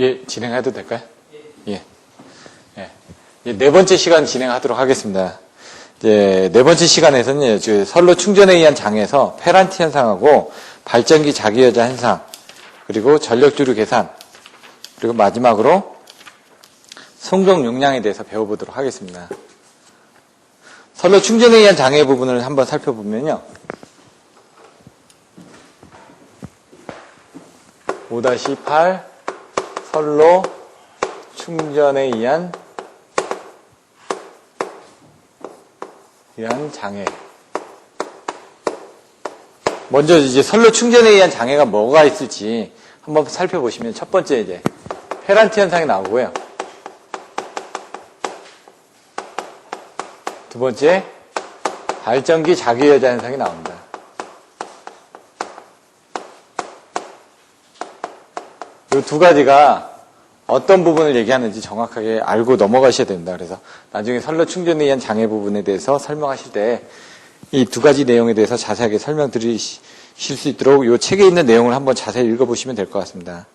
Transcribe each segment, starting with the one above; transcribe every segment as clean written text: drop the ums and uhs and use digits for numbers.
예, 진행해도 될까요? 예. 예. 네 번째 시간 진행하도록 하겠습니다. 이제 네 번째 시간에서는 선로 충전에 의한 장애에서 페란티 현상하고 발전기 자기여자 현상, 그리고 전력주류 계산, 그리고 마지막으로 송정 용량에 대해서 배워보도록 하겠습니다. 선로 충전에 의한 장애 부분을 한번 살펴보면요. 5-8 선로 충전에 의한 장애. 먼저 이제 선로 충전에 의한 장애가 뭐가 있을지 한번 살펴보시면 첫 번째 이제 페란티 현상이 나오고요. 두 번째 발전기 자기여자 현상이 나옵니다. 이 두 가지가 어떤 부분을 얘기하는지 정확하게 알고 넘어가셔야 됩니다. 그래서 나중에 선로 충전에 의한 장애 부분에 대해서 설명하실 때 이 두 가지 내용에 대해서 자세하게 설명드리실 수 있도록 이 책에 있는 내용을 한번 자세히 읽어보시면 될 것 같습니다.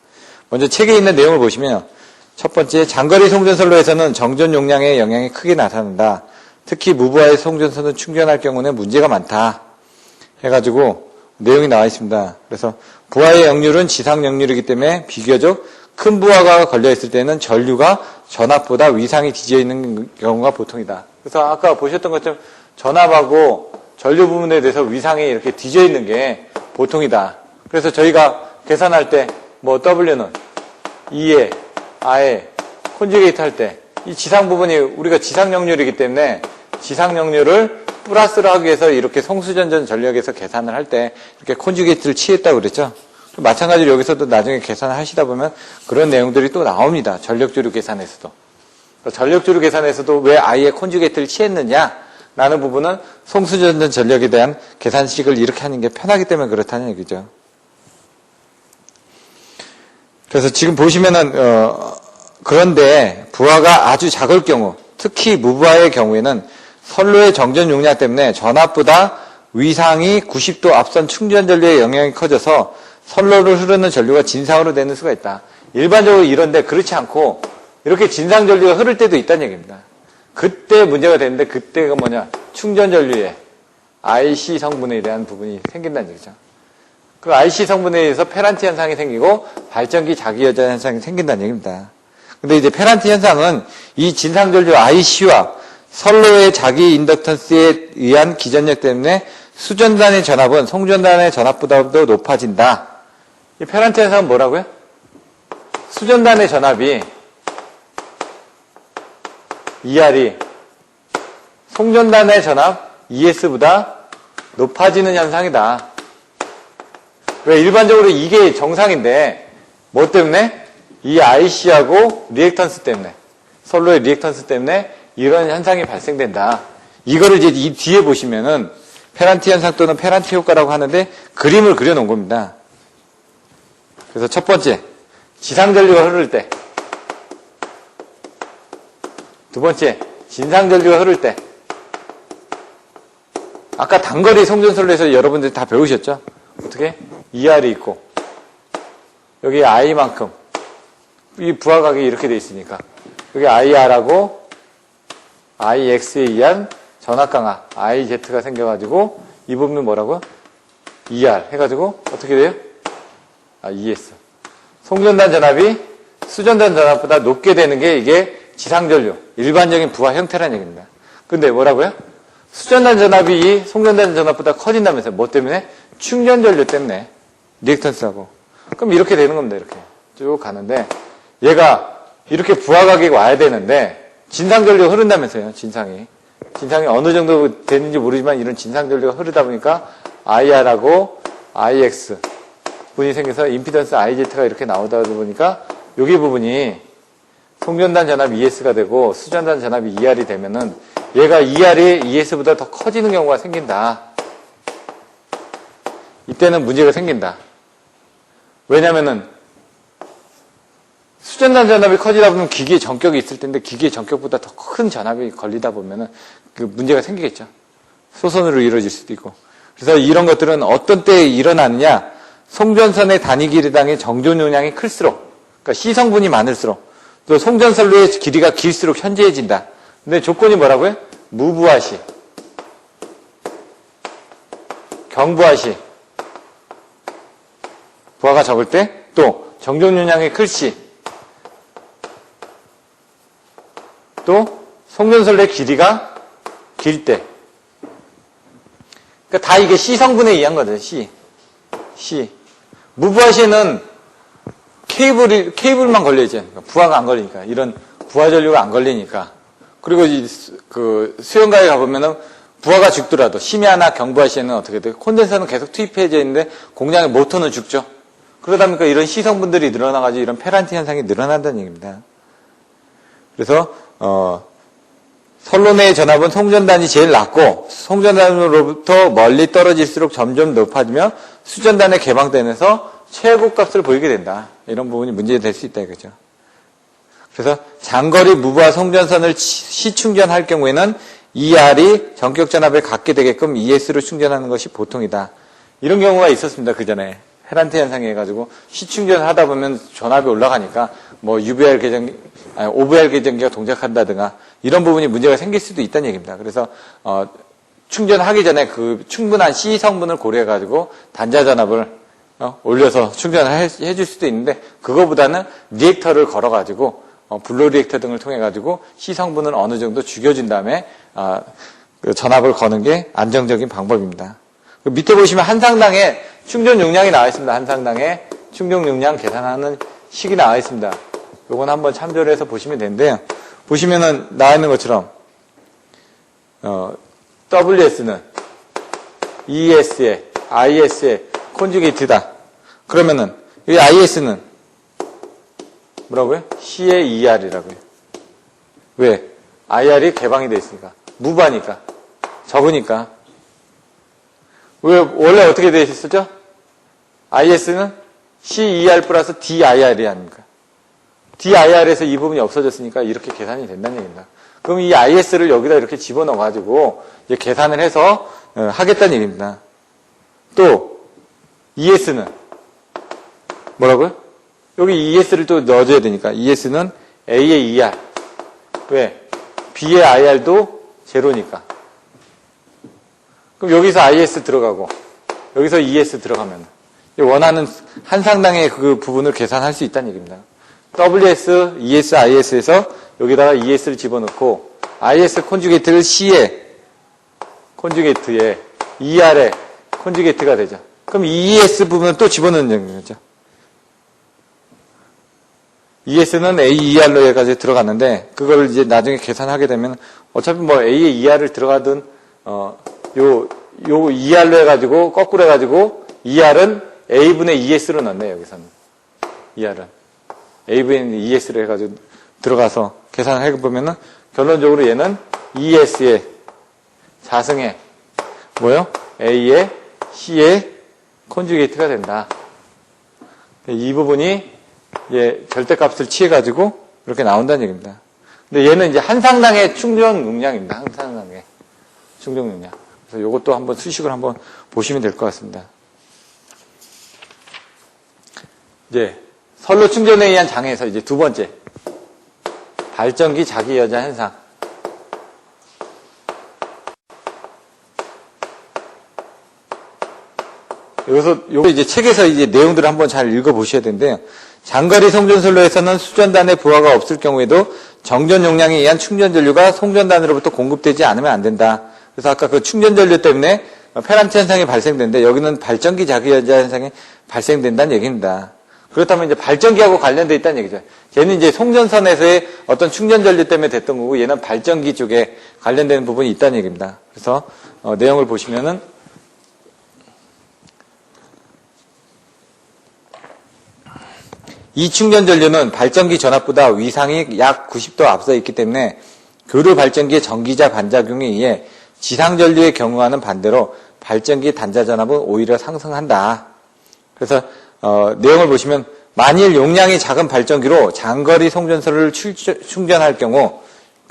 먼저 책에 있는 내용을 보시면 첫 번째, 장거리 송전선로에서는 정전 용량의 영향이 크게 나타난다. 특히 무부하의 송전선을 충전할 경우는 문제가 많다. 해가지고 내용이 나와 있습니다. 그래서 부하의 역률은 지상 역률이기 때문에 비교적 큰 부하가 걸려있을 때는 전류가 전압보다 위상이 뒤져 있는 경우가 보통이다. 그래서 아까 보셨던 것처럼 전압하고 전류 부분에 대해서 위상이 이렇게 뒤져 있는 게 보통이다. 그래서 저희가 계산할 때 뭐 W는 2에, R에, 콘주게이트 할 때 이 지상 부분이 우리가 지상 역률이기 때문에 지상 역률을 플러스로 하기 위해서 이렇게 송수전전 전력에서 계산을 할 때 이렇게 콘주게이트를 취했다고 그랬죠. 마찬가지로 여기서도 나중에 계산을 하시다 보면 그런 내용들이 또 나옵니다. 전력주류 계산에서도. 전력주류 계산에서도 왜 I의 콘주게이트를 취했느냐 라는 부분은 송수전전 전력에 대한 계산식을 이렇게 하는 게 편하기 때문에 그렇다는 얘기죠. 그래서 지금 보시면은 그런데 부하가 아주 작을 경우, 특히 무부하의 경우에는 선로의 정전 용량 때문에 전압보다 위상이 90도 앞선 충전 전류의 영향이 커져서 선로를 흐르는 전류가 진상으로 되는 수가 있다. 일반적으로 이런데 그렇지 않고 이렇게 진상 전류가 흐를 때도 있다는 얘기입니다. 그때 문제가 되는데 그때가 뭐냐? 충전 전류의 IC 성분에 대한 부분이 생긴다는 얘기죠. 그 IC 성분에 의해서 페란티 현상이 생기고 발전기 자기여자 현상이 생긴다는 얘기입니다. 근데 이제 페란티 현상은 이 진상 전류 IC와 선로의 자기 인덕턴스에 의한 기전력 때문에 수전단의 전압은 송전단의 전압보다도 높아진다. 이 페란티 현상은 뭐라고요? 수전단의 전압이 ER이 송전단의 전압 ES보다 높아지는 현상이다. 왜 일반적으로 이게 정상인데 뭐 때문에? 이 IC하고 리액턴스 때문에, 선로의 리액턴스 때문에 이런 현상이 발생된다. 이거를 이제 이 뒤에 보시면은 페란티 현상 또는 페란티 효과라고 하는데 그림을 그려놓은 겁니다. 그래서 첫 번째, 지상전류가 흐를 때. 두 번째, 진상전류가 흐를 때. 아까 단거리 송전선로에서 여러분들이 다 배우셨죠? 어떻게? ER이 있고 여기 I만큼 이 부하각이 이렇게 돼 있으니까 여기 IR하고 IX에 의한 전압 강화 IZ가 생겨가지고 이 부분은 뭐라고요? ER 해가지고 어떻게 돼요? ES. 송전단 전압이 수전단 전압보다 높게 되는 게 이게 지상전류 일반적인 부하 형태라는 얘기입니다. 근데 뭐라고요? 수전단 전압이 이 송전단 전압보다 커진다면서요. 뭐 때문에? 충전전류 때문에 리액턴스하고. 그럼 이렇게 되는 겁니다. 이렇게 쭉 가는데 얘가 이렇게 부하각이 와야 되는데 진상전류가 흐른다면서요. 진상이 어느 정도 되는지 모르지만 이런 진상전류가 흐르다 보니까 IR하고 IX 분이 생겨서 임피던스 IZ가 이렇게 나오다 보니까 여기 부분이 송전단 전압 ES가 되고 수전단 전압이 ER이 되면은 얘가 ER이 ES보다 더 커지는 경우가 생긴다. 이때는 문제가 생긴다. 왜냐면은 수전단 전압이 커지다 보면 기기의 전격이 있을 텐데 기기의 전격보다 더 큰 전압이 걸리다 보면은 그 문제가 생기겠죠. 소선으로 이루어질 수도 있고. 그래서 이런 것들은 어떤 때에 일어나느냐? 송전선의 단위 길이당의 정전 용량이 클수록 그러니까 C 성분이 많을수록 또 송전선로의 길이가 길수록 현저해진다. 근데 조건이 뭐라고요? 무부하 시, 경부하 시, 부하가 적을 때, 또 정전용량이 클 시, 또 송전선로의 길이가 길 때. 그러니까 다 이게 C 성분에 의한 거죠. C. 무부하 시에는 케이블만 걸려있죠. 그러니까 부하가 안 걸리니까. 이런 부하 전류가 안 걸리니까. 그리고 수영가에 가보면은 부하가 죽더라도 심야나 경부하 시에는 어떻게 돼요? 콘덴서는 계속 투입해져 있는데 공장의 모터는 죽죠. 그러다 보니까 이런 C 성분들이 늘어나가지고 이런 페란티 현상이 늘어난다는 얘기입니다. 그래서, 선로 내의 전압은 송전단이 제일 낮고 송전단으로부터 멀리 떨어질수록 점점 높아지며 수전단에 개방되면서 최고값을 보이게 된다. 이런 부분이 문제될 수 있다 이거죠. 그래서 장거리 무부하 송전선을 시충전할 경우에는 ER이 전격 전압을 갖게 되게끔 ES로 충전하는 것이 보통이다. 이런 경우가 있었습니다. 그 전에 페란티 현상이 해가지고 시충전을 하다 보면 전압이 올라가니까 뭐 UVR 계정기, OVR 계정기가 동작한다든가 이런 부분이 문제가 생길 수도 있다는 얘기입니다. 그래서 충전하기 전에 그 충분한 C 성분을 고려해가지고 단자 전압을 올려서 충전을 해줄 수도 있는데 그거보다는 리액터를 걸어가지고 블로 리액터 등을 통해가지고 C 성분을 어느 정도 죽여준 다음에 그 전압을 거는 게 안정적인 방법입니다. 그 밑에 보시면 한 상당에 충전 용량이 나와 있습니다. 한 상당에 충전 용량 계산하는 식이 나와 있습니다. 요건 한번 참조를 해서 보시면 되는데요. 보시면은 나와 있는 것처럼 WS는 ES에 IS에 콘주게이트다. 그러면은 이 IS는 뭐라고요? C의 ER이라고요. 왜? IR이 개방이 되어 있으니까. 무부하니까. 적으니까. 왜 원래 어떻게 되어 있었죠? IS는 CER 플러스 DIR이 아닙니까? DIR에서 이 부분이 없어졌으니까 이렇게 계산이 된다는 얘기입니다. 그럼 이 IS를 여기다 이렇게 집어넣어가지고 이제 계산을 해서 하겠다는 얘기입니다. 또 ES는 뭐라고요? 여기 ES를 또 넣어줘야 되니까 ES는 A의 ER. 왜? B의 IR도 제로니까. 그럼 여기서 IS 들어가고 여기서 ES 들어가면 원하는 한 상당의 그 부분을 계산할 수 있다는 얘기입니다. WS, ES, IS에서 여기다가 ES를 집어넣고 IS 콘주게이트를 C에 콘주게이트에 ER에 콘주게이트가 되죠. 그럼 ES 부분을 또 집어넣는 거죠. ES는 AER로 해가지고 들어갔는데 그걸 이제 나중에 계산하게 되면 어차피 뭐 A에 ER을 들어가든 요 ER로 해가지고 거꾸로 해가지고 ER은 A분의 ES로 넣네요. 여기서는 ER은 A분의 ES로 해가지고 들어가서 계산을 해보면은 결론적으로 얘는 ES의 자승에 뭐요? A의 C의 콘주게이트가 된다. 이 부분이 절대값을 취해가지고 이렇게 나온다는 얘기입니다. 근데 얘는 이제 한 상당의 충전 용량입니다. 한 상당의 충전 용량. 그래서 이것도 한번 수식을 한번 보시면 될 것 같습니다. 이제 선로 충전에 의한 장애에서 이제 두 번째 발전기 자기 여자 현상. 여기서 요거 이제 책에서 이제 내용들을 한번 잘 읽어 보셔야 되는데요. 장거리 송전선로에서는 수전단의 부하가 없을 경우에도 정전 용량에 의한 충전 전류가 송전단으로부터 공급되지 않으면 안 된다. 그래서 아까 그 충전 전류 때문에 페란티 현상이 발생되는데 여기는 발전기 자기 여자 현상이 발생된다는 얘기입니다. 그렇다면 이제 발전기하고 관련되어 있다는 얘기죠. 얘는 이제 송전선에서의 어떤 충전 전류 때문에 됐던 거고 얘는 발전기 쪽에 관련되는 부분이 있다는 얘기입니다. 그래서 내용을 보시면은 이 충전 전류는 발전기 전압보다 위상이 약 90도 앞서 있기 때문에 교류 발전기의 전기자 반작용에 의해 지상 전류의 경우와는 반대로 발전기 단자 전압은 오히려 상승한다. 그래서 내용을 보시면 만일 용량이 작은 발전기로 장거리 송전선을 충전할 경우,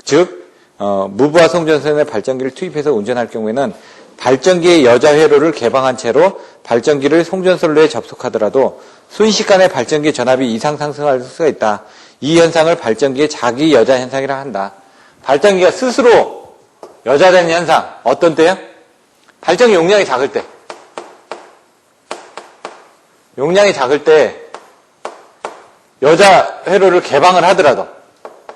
즉 무부하 송전선에 발전기를 투입해서 운전할 경우에는 발전기의 여자 회로를 개방한 채로 발전기를 송전선로에 접속하더라도 순식간에 발전기 전압이 이상 상승할 수가 있다. 이 현상을 발전기의 자기 여자 현상이라 한다. 발전기가 스스로 여자되는 현상. 어떤 때요? 발전기 용량이 작을 때. 용량이 작을 때 여자 회로를 개방을 하더라도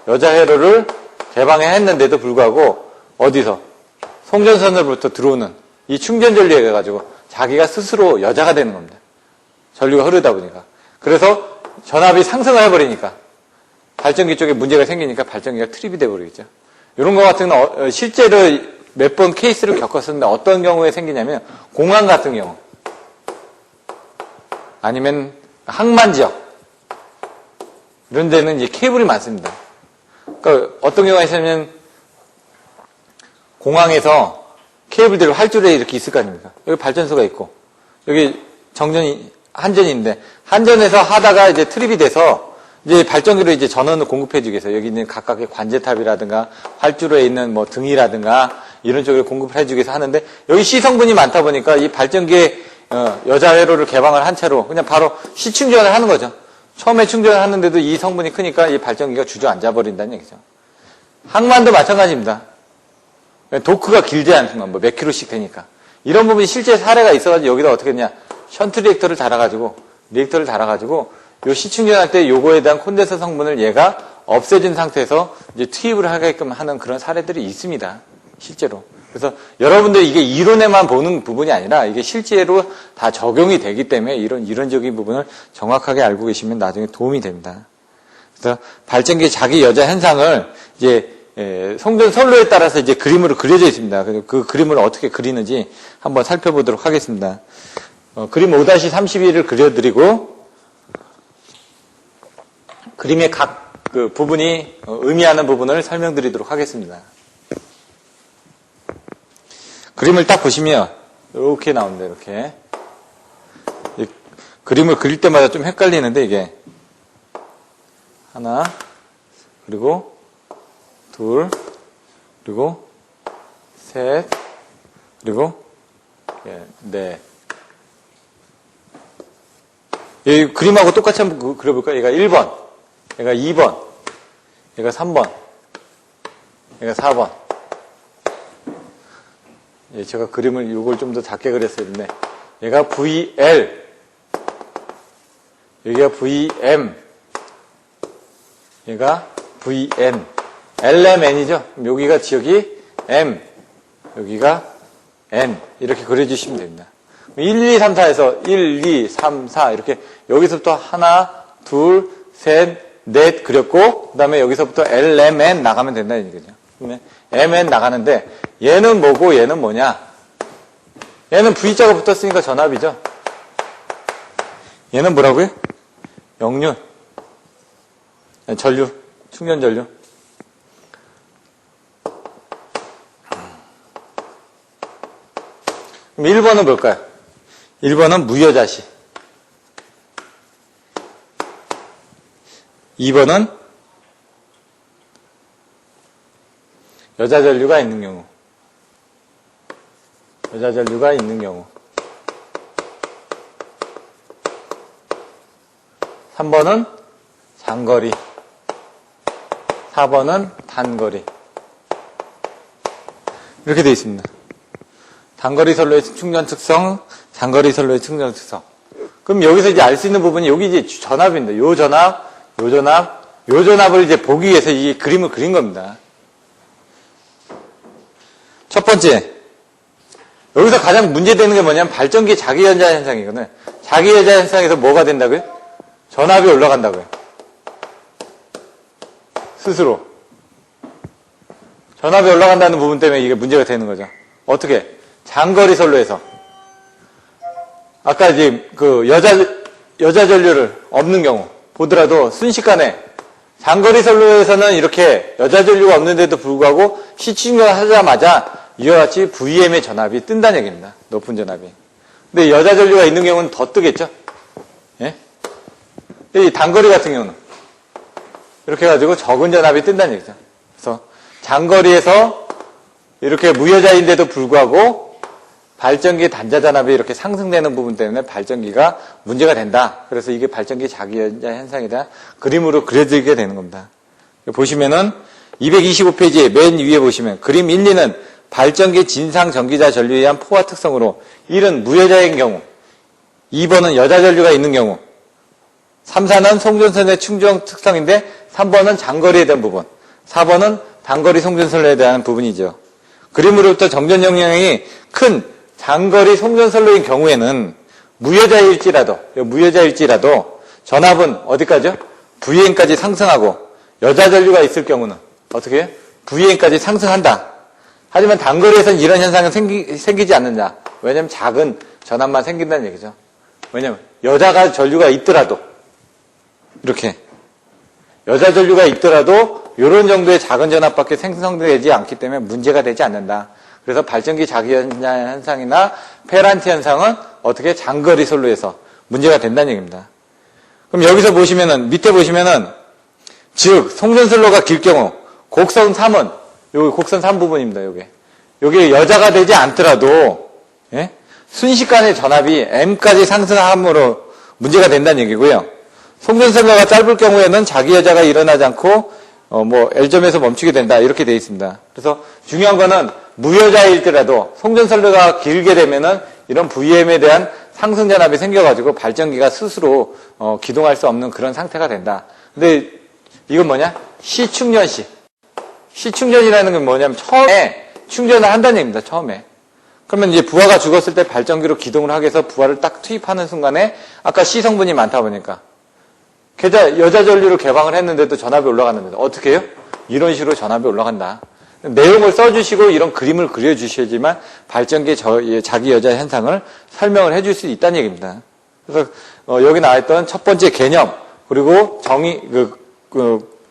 여자 회로를 개방했는데도 불구하고 어디서? 송전선으로부터 들어오는 이 충전 전류에 가지고 자기가 스스로 여자가 되는 겁니다. 전류가 흐르다 보니까. 그래서 전압이 상승을 해버리니까 발전기 쪽에 문제가 생기니까 발전기가 트립이 돼버리겠죠. 이런 것 같은 건 실제로 몇 번 케이스를 겪었었는데 어떤 경우에 생기냐면 공항 같은 경우 아니면 항만 지역 이런 데는 이제 케이블이 많습니다. 그러니까 어떤 경우가 있으면 공항에서 케이블들이 활주로에 이렇게 있을 거 아닙니까? 여기 발전소가 있고 여기 정전이 한전인데 한전에서 하다가 이제 트립이 돼서 이제 발전기로 이제 전원을 공급해주기 위해서 여기 있는 각각의 관제탑이라든가 활주로에 있는 뭐 등이라든가 이런 쪽을 공급을 해주기 위해서 하는데 여기 시성분이 많다 보니까 이 발전기에 여자 회로를 개방을 한 채로 그냥 바로 시충전을 하는 거죠. 처음에 충전을 하는데도 이 성분이 크니까 이 발전기가 주저앉아 버린다는 얘기죠. 항만도 마찬가지입니다. 도크가 길지 않지만 뭐 몇 킬로씩 되니까 이런 부분이 실제 사례가 있어가지고 여기다 어떻게 했냐 션트 리액터를 달아가지고 요 시충전할 때 요거에 대한 콘덴서 성분을 얘가 없애진 상태에서 이제 투입을 하게끔 하는 그런 사례들이 있습니다. 실제로. 그래서 여러분들 이게 이론에만 보는 부분이 아니라 이게 실제로 다 적용이 되기 때문에 이런 이론적인 부분을 정확하게 알고 계시면 나중에 도움이 됩니다. 그래서 발전기의 자기 여자 현상을 이제 송전 선로에 따라서 이제 그림으로 그려져 있습니다. 그 그림을 어떻게 그리는지 한번 살펴보도록 하겠습니다. 그림 5-32를 그려드리고 그림의 각 그 부분이 의미하는 부분을 설명드리도록 하겠습니다. 그림을 딱 보시면 이렇게 나옵니다. 이렇게 그림을 그릴 때마다 좀 헷갈리는데 이게 하나 그리고 둘 그리고 셋 그리고 넷. 이 그림하고 똑같이 한번 그려볼까요? 얘가 1번 얘가 2번 얘가 3번 얘가 4번. 예, 제가 그림을 이걸 좀 더 작게 그렸어야 했는데 얘가 VL 여기가 VM 얘가 VN LMN이죠. 여기가 지역이 M 여기가 N 이렇게 그려주시면 됩니다. 1, 2, 3, 4에서 1, 2, 3, 4 이렇게 여기서부터 하나 둘, 셋, 넷 그렸고 그 다음에 여기서부터 LMN 나가면 된다는 얘기죠. 그러면 MN 나가는데 얘는 뭐고 얘는 뭐냐? 얘는 V자가 붙었으니까 전압이죠. 얘는 뭐라고요? 역륜. 전류. 충전 전류. 그럼 1번은 뭘까요? 1번은 무여자시. 2번은 여자 전류가 있는 경우. 여자 전류가 있는 경우. 3번은 장거리. 4번은 단거리. 이렇게 되어 있습니다. 단거리 선로의 충전 특성, 장거리 선로의 충전 특성. 그럼 여기서 이제 알 수 있는 부분이 여기 이제 전압입니다. 요 전압, 요 전압, 요 전압을 이제 보기 위해서 이 그림을 그린 겁니다. 첫 번째, 여기서 가장 문제되는 게 뭐냐면 발전기의 자기여자 현상이거든요. 자기여자 현상에서 뭐가 된다고요? 전압이 올라간다고요. 스스로. 전압이 올라간다는 부분 때문에 이게 문제가 되는 거죠. 어떻게? 장거리 선로에서. 아까 이제 그 여자 전류를 없는 경우 보더라도 순식간에 장거리 선로에서는 이렇게 여자 전류가 없는데도 불구하고 시충전을 하자마자 이와 같이 VM의 전압이 뜬다는 얘기입니다. 높은 전압이. 근데 여자 전류가 있는 경우는 더 뜨겠죠? 예? 이 단거리 같은 경우는 이렇게 해가지고 적은 전압이 뜬다는 얘기죠. 그래서 장거리에서 이렇게 무여자인데도 불구하고 발전기 단자 전압이 이렇게 상승되는 부분 때문에 발전기가 문제가 된다. 그래서 이게 발전기 자기연자 현상에 대한 그림으로 그려지게 되는 겁니다. 보시면은 225페이지에 맨 위에 보시면 그림 1, 2는 발전기 진상 전기자 전류에 의한 포화 특성으로 1은 무여자인 경우, 2번은 여자 전류가 있는 경우, 3, 4는 송전선의 충전 특성인데 3번은 장거리에 대한 부분, 4번은 단거리 송전선로에 대한 부분이죠. 그림으로부터 정전 용량이 큰 장거리 송전선로인 경우에는 무여자일지라도 전압은 어디까지요? VN까지 상승하고 여자 전류가 있을 경우는 어떻게 해요? VN까지 상승한다. 하지만 단거리에서는 이런 현상은 생기지 않는다. 왜냐하면 작은 전압만 생긴다는 얘기죠. 왜냐하면 여자가 전류가 있더라도 이렇게 여자 전류가 있더라도 이런 정도의 작은 전압밖에 생성되지 않기 때문에 문제가 되지 않는다. 그래서 발전기 자기연자 현상이나 페란티 현상은 어떻게 장거리 선로에서 문제가 된다는 얘기입니다. 그럼 여기서 보시면은 밑에 보시면은 즉 송전선로가 길 경우 곡선 3은 여기 곡선 3 부분입니다. 요게 여자가 되지 않더라도 예? 순식간에 전압이 M까지 상승함으로 문제가 된다는 얘기고요. 송전선로가 짧을 경우에는 자기 여자가 일어나지 않고 L점에서 멈추게 된다. 이렇게 되어 있습니다. 그래서 중요한 거는 무여자일지라도 송전선로가 길게 되면은 이런 VM에 대한 상승 전압이 생겨가지고 발전기가 스스로 기동할 수 없는 그런 상태가 된다. 근데 이건 뭐냐? 시충전시. 시충전이라는 건 뭐냐면 처음에 충전을 한다는 얘기입니다. 처음에. 그러면 이제 부하가 죽었을 때 발전기로 기동을 하기 위해서 부하를 딱 투입하는 순간에 아까 C 성분이 많다 보니까 여자 전류를 개방을 했는데도 전압이 올라갔는데 어떻게 해요? 이런 식으로 전압이 올라간다. 내용을 써주시고 이런 그림을 그려주셔야지만 발전기의 자기 여자 현상을 설명을 해줄 수 있다는 얘기입니다. 그래서 여기 나와있던 첫 번째 개념 그리고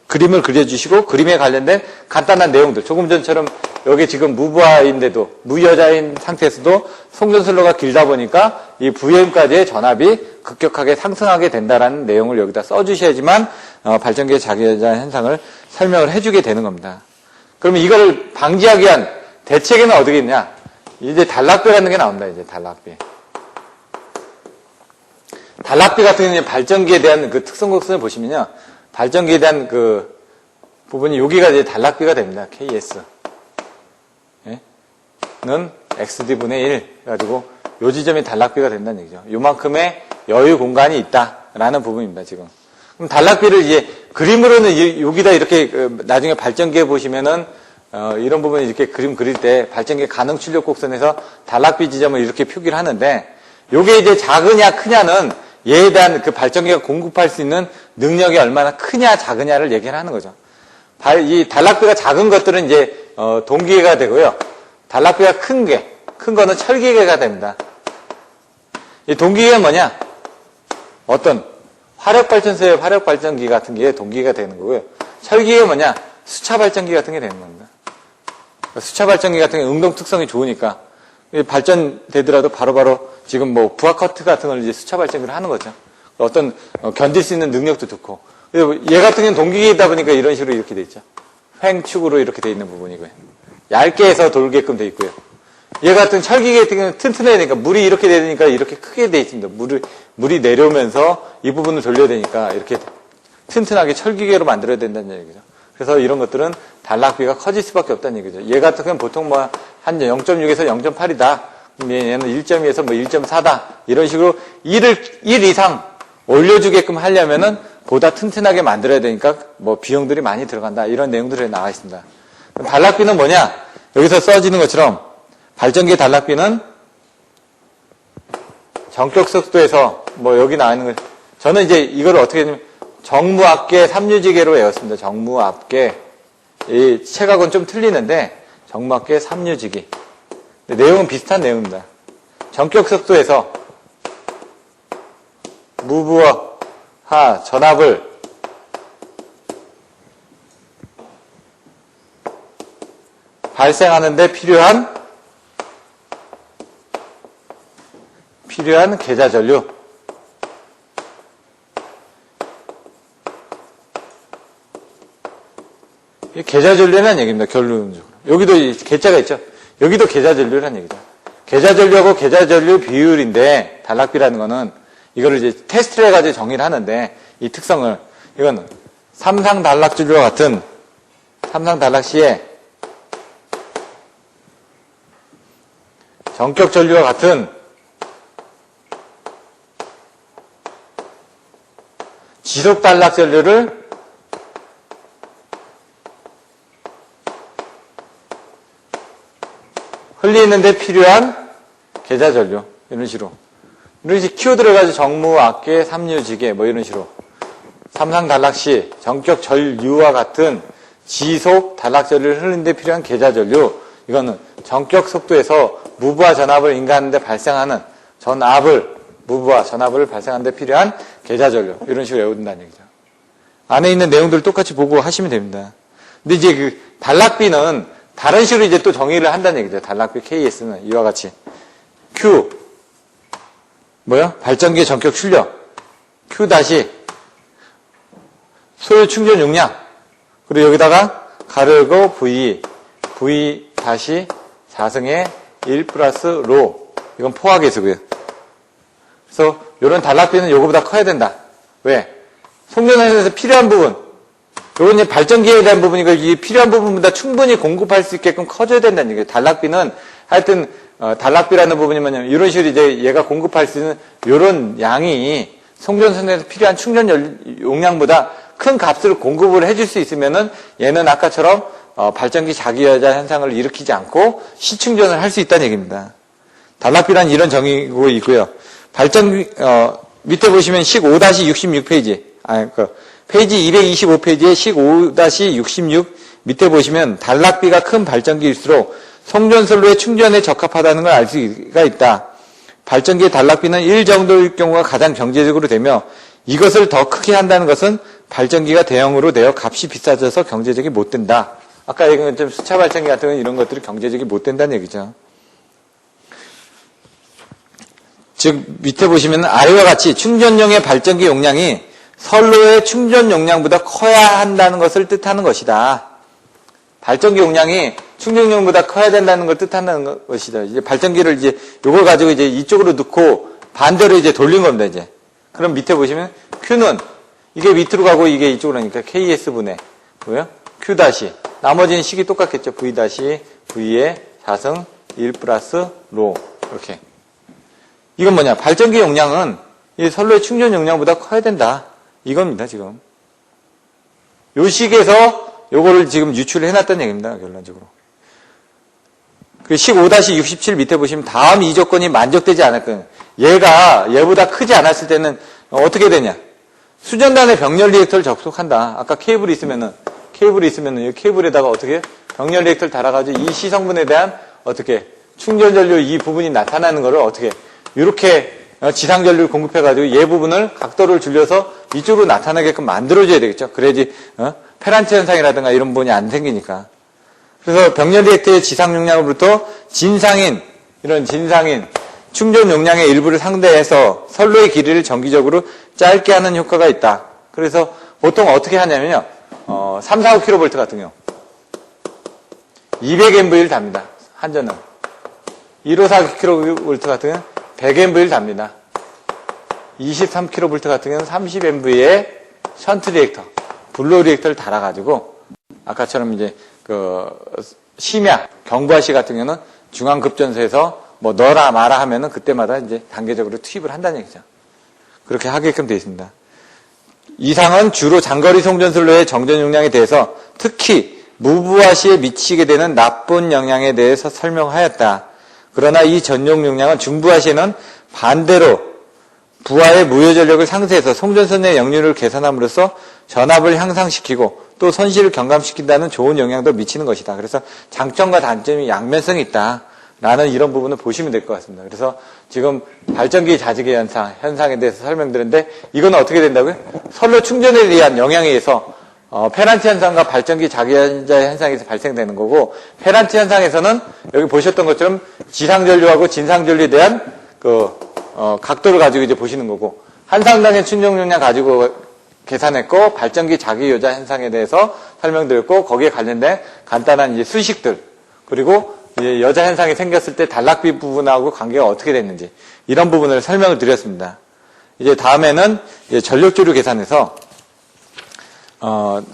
그림을 그려주시고 그림에 관련된 간단한 내용들 조금 전처럼 여기 지금 무부하인데도 무여자인 상태에서도 송전선로가 길다 보니까 이 VM까지의 전압이 급격하게 상승하게 된다라는 내용을 여기다 써주셔야지만 발전기의 자기여자 현상을 설명을 해주게 되는 겁니다. 그러면 이걸 방지하기 위한 대책에는 어떻게 있냐? 이제 단락비라는 게 나옵니다. 이제 단락비. 단락비 같은 경우는 발전기에 대한 그 특성 곡선을 보시면요. 발전기에 대한 그 부분이 여기가 이제 단락비가 됩니다. KS. 는 XD분의 1 해가지고 요 지점이 단락비가 된다는 얘기죠. 요만큼의 여유 공간이 있다라는 부분입니다. 지금. 그럼 단락비를 이제 그림으로는 여기다 이렇게 나중에 발전기에 보시면은 이런 부분을 이렇게 그림 그릴 때 발전기 가능 출력 곡선에서 단락비 지점을 이렇게 표기를 하는데 요게 이제 작으냐 크냐는 얘에 대한 그 발전기가 공급할 수 있는 능력이 얼마나 크냐 작으냐를 얘기를 하는 거죠. 이 단락비가 작은 것들은 이제 동기계가 되고요. 단락비가 큰 거는 철기계가 됩니다. 이 동기계가 뭐냐? 어떤 화력발전소의 화력발전기 같은 게 동기계가 되는 거고요. 철기계가 뭐냐? 수차발전기 같은 게 되는 겁니다. 수차발전기 같은 게 응동 특성이 좋으니까 발전되더라도 바로바로 지금 부하 커트 같은 걸 이제 수차발전기를 하는 거죠. 어떤 견딜 수 있는 능력도 좋고. 얘 같은 경우는 동기계이다 보니까 이런 식으로 이렇게 돼 있죠. 횡축으로 이렇게 돼 있는 부분이고요. 얇게 해서 돌게끔 돼 있고요. 얘 같은 철기계 같은 경우는 튼튼해야 되니까 물이 이렇게 되니까 이렇게 크게 돼 있습니다. 물이 내려오면서 이 부분을 돌려야 되니까 이렇게 튼튼하게 철기계로 만들어야 된다는 얘기죠. 그래서 이런 것들은 단락비가 커질 수밖에 없다는 얘기죠. 얘 같은 경우는 보통 한 0.6에서 0.8이다. 얘는 1.2에서 1.4다. 이런 식으로 1 이상 올려주게끔 하려면은 보다 튼튼하게 만들어야 되니까 비용들이 많이 들어간다. 이런 내용들이 나와 있습니다. 단락비는 뭐냐? 여기서 써지는 것처럼 발전기의 단락비는 전격 속도에서 여기 나와 있는 거 저는 이제 이걸 어떻게 했냐면 정무압계 3유지계로 외웠습니다. 정무압계 이 책하고는 좀 틀리는데 정무압계 3유지기 내용은 비슷한 내용입니다. 전격 속도에서 무부하 전압을 발생하는데 필요한 계좌 전류. 이 계좌 전류라는 얘기입니다. 결론적으로. 여기도 계좌가 있죠. 여기도 계좌 전류라는 얘기죠. 계좌전류하고 계좌전류 비율인데, 단락비라는 거는 이거를 이제 테스트를 해가지고 정의를 하는데, 이 특성을, 이건 삼상 단락전류와 같은, 삼상 단락 시에 전격 전류와 같은 지속 단락 전류를 흘리는데 필요한 계좌 전류. 이런 식으로. 이런 식으로 키워드를 가지고 정무, 악계, 삼류, 지계, 뭐 이런 식으로. 삼상 단락 시 전격 전류와 같은 지속 단락 전류를 흘리는데 필요한 계좌 전류. 이거는 전격 속도에서 무브와 전압을 인가하는데 발생하는 무브와 전압을 발생하는데 필요한 계좌 전류. 이런 식으로 외운다는 얘기죠. 안에 있는 내용들 똑같이 보고 하시면 됩니다. 근데 이제 그 단락비는 다른 식으로 이제 또 정의를 한다는 얘기죠. 단락비 KS는 이와 같이. Q. 발전기의 전격 출력. Q 다시. 소요 충전 용량. 그리고 여기다가 가르고 V 다시 4승의 1 플러스 로. 이건 포화계수고요. 그래서 이런 단락비는 요거보다 커야 된다. 왜? 송전선에서 필요한 부분. 요건 이제 발전기에 대한 부분이고, 이 필요한 부분보다 충분히 공급할 수 있게끔 커져야 된다는 얘기예요. 단락비는 하여튼, 단락비라는 부분이 뭐냐면, 이런 식으로 이제 얘가 공급할 수 있는 요런 양이 송전선에서 필요한 충전 용량보다 큰 값을 공급을 해줄 수 있으면은 얘는 아까처럼 발전기 자기여자 현상을 일으키지 않고 시충전을 할 수 있다는 얘기입니다. 단락비란 이런 정의고 있고요. 발전기, 밑에 보시면 식 5-66페이지. 페이지 225페이지에 식 5-66 밑에 보시면 단락비가 큰 발전기일수록 송전선로의 충전에 적합하다는 걸 알 수가 있다. 발전기의 단락비는 1 정도일 경우가 가장 경제적으로 되며 이것을 더 크게 한다는 것은 발전기가 대형으로 되어 값이 비싸져서 경제적이 못 된다. 아까 얘기한 것처럼 수차 발전기 같은 건 이런 것들이 경제적이 못 된다는 얘기죠. 즉 밑에 보시면 아래와 같이 충전용의 발전기 용량이 선로의 충전 용량보다 커야 한다는 것을 뜻하는 것이다. 발전기 용량이 충전용보다 커야 된다는 걸 뜻하는 것이다. 이제 발전기를 이제 요걸 가지고 이제 이쪽으로 넣고 반대로 이제 돌린 겁니다, 이제. 그럼 밑에 보시면 Q는 이게 밑으로 가고 이게 이쪽으로 하니까 KS분의 Q 다시. 나머지는 식이 똑같겠죠. V 다시 V의 4승 1 플러스 로. 이렇게. 이건 뭐냐? 발전기 용량은 이 선로의 충전 용량보다 커야 된다. 이겁니다, 지금. 요 식에서 요거를 지금 유출을 해놨다는 얘기입니다, 결론적으로. 그 식 5-67 밑에 보시면 다음 이 조건이 만족되지 않았거든요. 얘보다 크지 않았을 때는 어떻게 되냐? 수전단에 병렬 리액터를 접속한다. 아까 케이블이 있으면은 이 케이블에다가 어떻게 병렬 리액터를 달아가지고 이 시성분에 대한 어떻게 충전 전류 이 부분이 나타나는 거를 어떻게 이렇게 지상 전류를 공급해가지고 얘 부분을 각도를 줄여서 이쪽으로 나타나게끔 만들어줘야 되겠죠. 그래야지 페란체 현상이라든가 이런 부분이 안 생기니까. 그래서 병렬 리액터의 지상 용량으로부터 진상인 충전 용량의 일부를 상대해서 선로의 길이를 정기적으로 짧게 하는 효과가 있다. 그래서 보통 어떻게 하냐면요. 3, 4, 5kV 같은 경우 200mV를 답니다. 한전은 154kV 같은 경우는 100mV를 답니다. 23kV 같은 경우는 30mV의 션트 리액터, 블로 리액터를 달아가지고 아까처럼 이제 심야 경부하시 같은 경우는 중앙급전소에서 뭐 넣어라 마라 하면은 그때마다 이제 단계적으로 투입을 한다는 얘기죠. 그렇게 하게끔 되어 있습니다. 이상은 주로 장거리 송전선로의 정전 용량에 대해서 특히 무부하시에 미치게 되는 나쁜 영향에 대해서 설명하였다. 그러나 이 전용 용량은 중부하시에는 반대로 부하의 무효 전력을 상쇄해서 송전선의 역률을 개선함으로써 전압을 향상시키고 또 선실을 경감시킨다는 좋은 영향도 미치는 것이다. 그래서 장점과 단점이 양면성이 있다. 라는 이런 부분을 보시면 될 것 같습니다. 그래서 지금 발전기 자직의 현상에 대해서 설명드렸는데 이거는 어떻게 된다고요? 선로 충전에 의한 영향에 의해서 페란체 현상과 발전기 자기여자 현상에서 발생되는 거고 페란체 현상에서는 여기 보셨던 것처럼 지상전류하고 진상전류에 대한 각도를 가지고 이제 보시는 거고 한상당의 충전 용량 가지고 계산했고 발전기 자기여자 현상에 대해서 설명드렸고 거기에 관련된 간단한 이제 수식들 그리고 이제 여자 현상이 생겼을 때 단락비 부분하고 관계가 어떻게 됐는지 이런 부분을 설명을 드렸습니다. 이제 다음에는 이제 전력조류 계산에서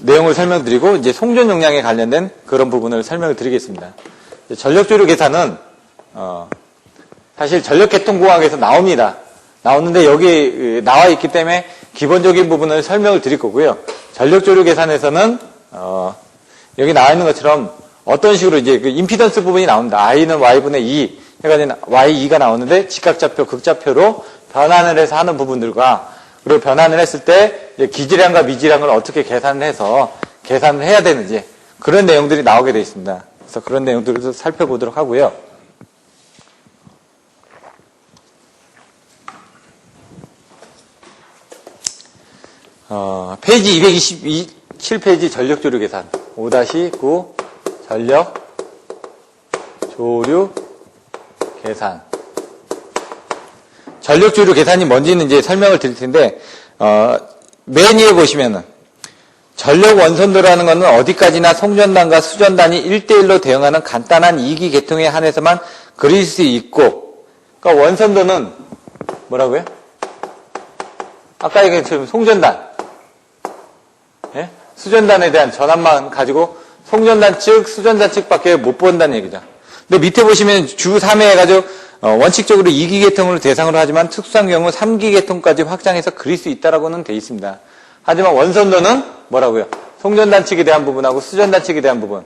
내용을 설명드리고 이제 송전 용량에 관련된 그런 부분을 설명을 드리겠습니다. 전력조류 계산은 사실 전력계통공학에서 나옵니다. 나오는데 여기 나와 있기 때문에 기본적인 부분을 설명을 드릴 거고요. 전력조류 계산에서는 여기 나와 있는 것처럼 어떤 식으로 이제 그 임피던스 부분이 나옵니다. I는 Y분의 2 해가지고 Y2가 나오는데 직각좌표, 극좌표로 변환을 해서 하는 부분들과 그리고 변환을 했을 때 기질량과 미질량을 어떻게 계산을 해서 계산을 해야 되는지 그런 내용들이 나오게 되어 있습니다. 그래서 그런 내용들을 살펴보도록 하고요. 페이지 227페이지 전력조류 계산 5-9 전력조류 계산. 전력조류 계산이 뭔지는 이제 설명을 드릴 텐데, 맨 위에 보시면은, 전력 원선도라는 것은 어디까지나 송전단과 수전단이 1대1로 대응하는 간단한 이기 계통에 한해서만 그릴 수 있고, 그러니까 원선도는 뭐라고요? 아까 얘기했던 송전단, 예? 수전단에 대한 전압만 가지고 송전단 측, 수전단 측밖에 못 본다는 얘기죠. 근데 밑에 보시면 주 3회 해가지고 원칙적으로 2기 계통을 대상으로 하지만 특수한 경우 3기 계통까지 확장해서 그릴 수 있다라고는 돼 있습니다. 하지만 원선도는 뭐라고요? 송전단 측에 대한 부분하고 수전단 측에 대한 부분.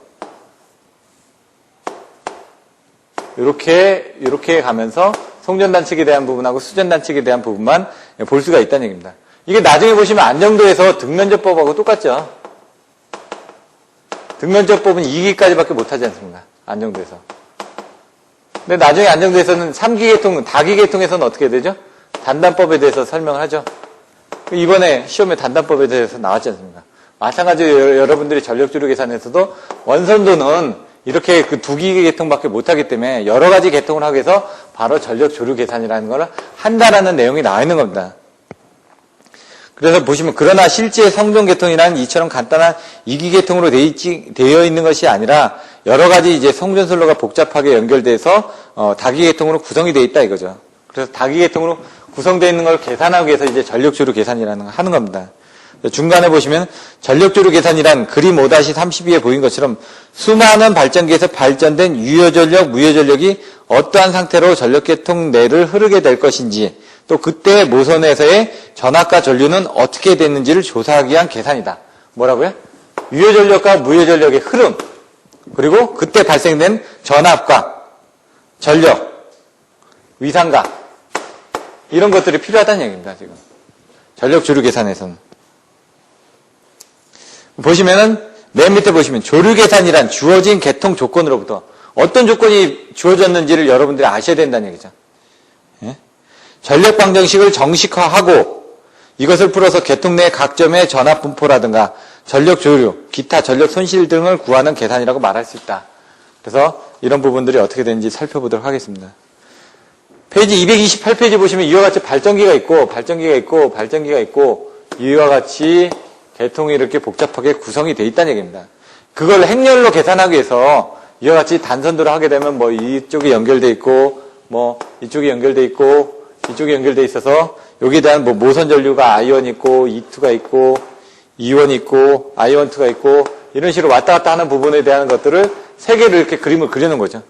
이렇게 가면서 송전단 측에 대한 부분하고 수전단 측에 대한 부분만 볼 수가 있다는 얘기입니다. 이게 나중에 보시면 안정도에서 등면적법하고 똑같죠. 등면적법은 2기까지밖에 못하지 않습니까? 안정도에서. 근데 나중에 안정도에서는 3기 계통, 다기 계통에서는 어떻게 되죠? 단단법에 대해서 설명을 하죠. 이번에 시험에 단단법에 대해서 나왔지 않습니까? 마찬가지로 여러분들이 전력조류 계산에서도 원선도는 이렇게 그 2기 계통밖에 못하기 때문에 여러 가지 계통을 하기 위해서 바로 전력조류 계산이라는 걸 한다라는 내용이 나와 있는 겁니다. 그래서 보시면 그러나 실제 성전계통이란 이처럼 간단한 이기계통으로 되어 있는 것이 아니라 여러 가지 이제 성전선로가 복잡하게 연결돼서 다기계통으로 구성이 되어 있다 이거죠. 그래서 다기계통으로 구성되어 있는 걸 계산하기 위해서 이제 전력조류 계산이라는 걸 하는 겁니다. 중간에 보시면 전력조류 계산이란 그림 5-32에 보인 것처럼 수많은 발전기에서 발전된 유효전력, 무효전력이 어떠한 상태로 전력계통 내를 흐르게 될 것인지 또 그때 모선에서의 전압과 전류는 어떻게 됐는지를 조사하기 위한 계산이다. 뭐라고요? 유효전력과 무효전력의 흐름 그리고 그때 발생된 전압과 전력, 위상각 이런 것들이 필요하다는 얘기입니다. 지금 전력조류 계산에서는 보시면은 맨 밑에 보시면 조류 계산이란 주어진 계통 조건으로부터 어떤 조건이 주어졌는지를 여러분들이 아셔야 된다는 얘기죠. 예? 전력 방정식을 정식화하고 이것을 풀어서 계통 내 각 점의 전압 분포라든가 전력 조류, 기타 전력 손실 등을 구하는 계산이라고 말할 수 있다. 그래서 이런 부분들이 어떻게 되는지 살펴보도록 하겠습니다. 페이지 228페이지 보시면 이와 같이 발전기가 있고 이와 같이 계통이 이렇게 복잡하게 구성이 되어 있다는 얘기입니다. 그걸 행렬로 계산하기 위해서 이와 같이 단선도를 하게 되면 뭐 이쪽에 연결돼 있고 뭐 이쪽에 연결돼 있고 이쪽에 연결돼 있어서 여기에 대한 뭐 모선 전류가 I1 있고 E2가 있고 E1 있고 I12가 있고 이런 식으로 왔다 갔다 하는 부분에 대한 것들을 세 개를 이렇게 그림을 그리는 거죠.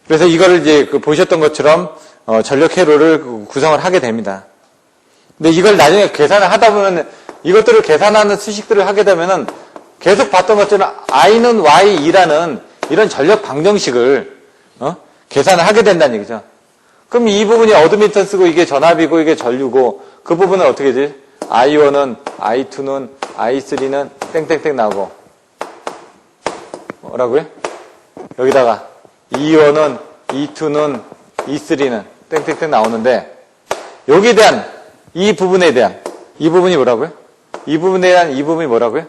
그래서 이거를 이제 보셨던 것처럼 전력 회로를 구성을 하게 됩니다. 근데 이걸 나중에 계산을 하다 보면 이것들을 계산하는 수식들을 하게 되면은 계속 봤던 것처럼 I는 Y2라는 이런 전력 방정식을 계산을 하게 된다는 얘기죠. 그럼 이 부분이 어드미턴스고 이게 전압이고 이게 전류고 그 부분은 어떻게 되지? I1은 I2는 I3는 땡땡땡 나오고 뭐라고요? 여기다가 E1은 E2는 E3는 땡땡땡 나오는데 여기에 대한 이 부분에 대한 이 부분이 뭐라고요? 이 부분에 대한 이 부분이 뭐라고요?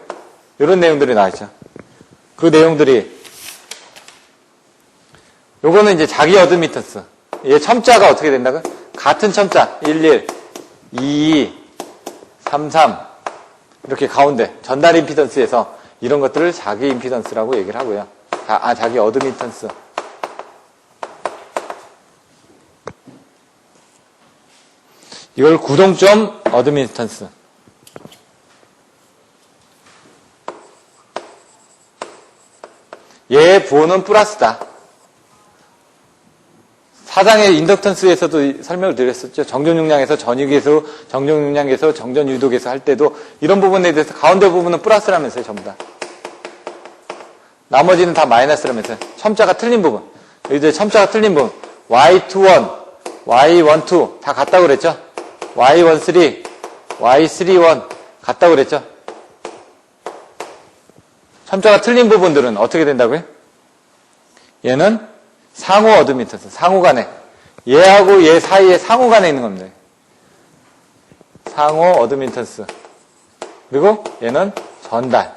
이런 내용들이 나와있죠. 그 내용들이 요거는 이제 자기 어드미턴스. 얘 첨자가 어떻게 된다고요? 같은 첨자 11, 22, 33 이렇게 가운데 전달 임피던스에서 이런 것들을 자기 임피던스라고 얘기를 하고요. 자기 어드미턴스. 이걸 구동점 어드미턴스. 얘의 부호는 플러스다. 사장의 인덕턴스에서도 설명을 드렸었죠. 정전용량에서 전유계수, 정전용량계수, 정전유도계수 할 때도 이런 부분에 대해서 가운데 부분은 플러스라면서요, 전부 다. 나머지는 다 마이너스라면서요. 첨자가 틀린 부분. 이제 첨자가 틀린 부분. Y21, Y12 다 같다고 그랬죠. Y13, Y31 같다고 그랬죠. 첨자가 틀린 부분들은 어떻게 된다고요? 얘는 상호 어드미턴스, 상호 간에. 얘하고 얘 사이에 상호 간에 있는 겁니다. 상호 어드미턴스. 그리고 얘는 전달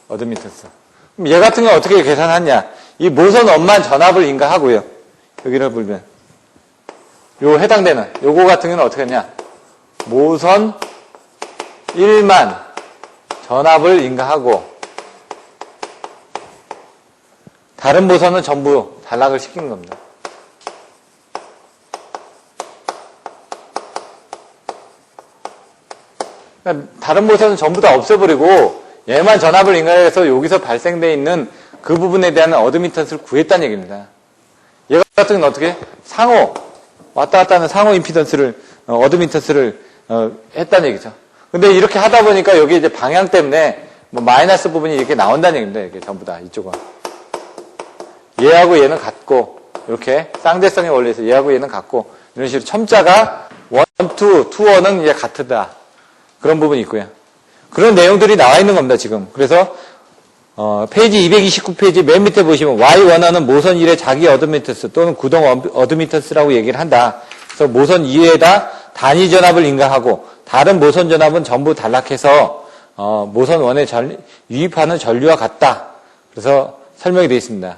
어드미턴스. 그럼 얘 같은 경우 어떻게 계산하냐? 이 모선 원만 전압을 인가하고요. 여기를 보면. 요 해당되는, 요거 같은 경우는 어떻게 하냐? 모선 1만 전압을 인가하고, 다른 모선은 전부 단락을 시키는 겁니다. 그러니까 다른 모선은 전부 다 없애버리고 얘만 전압을 인가해서 여기서 발생되어 있는 그 부분에 대한 어드미턴스를 구했다는 얘기입니다. 얘 같은 경우는 어떻게? 상호, 왔다 갔다 하는 상호 임피던스를, 어드미턴스를 했다는 얘기죠. 근데 이렇게 하다 보니까 여기 이제 방향 때문에 뭐 마이너스 부분이 이렇게 나온다는 얘기입니다. 이렇게 전부 다 이쪽은. 얘하고 얘는 같고, 이렇게 쌍대성의 원리에서 얘하고 얘는 같고, 이런 식으로 첨자가 1, 2, 1은 이제 같다. 그런 부분이 있고요. 그런 내용들이 나와 있는 겁니다, 지금. 그래서, 페이지 229페이지 맨 밑에 보시면 Y1은 모선 1의 자기 어드미턴스 또는 구동 어드미턴스라고 얘기를 한다. 그래서 모선 2에다 단위 전압을 인가하고, 다른 모선 전압은 전부 단락해서, 모선 1에 유입하는 전류와 같다. 그래서 설명이 되어 있습니다.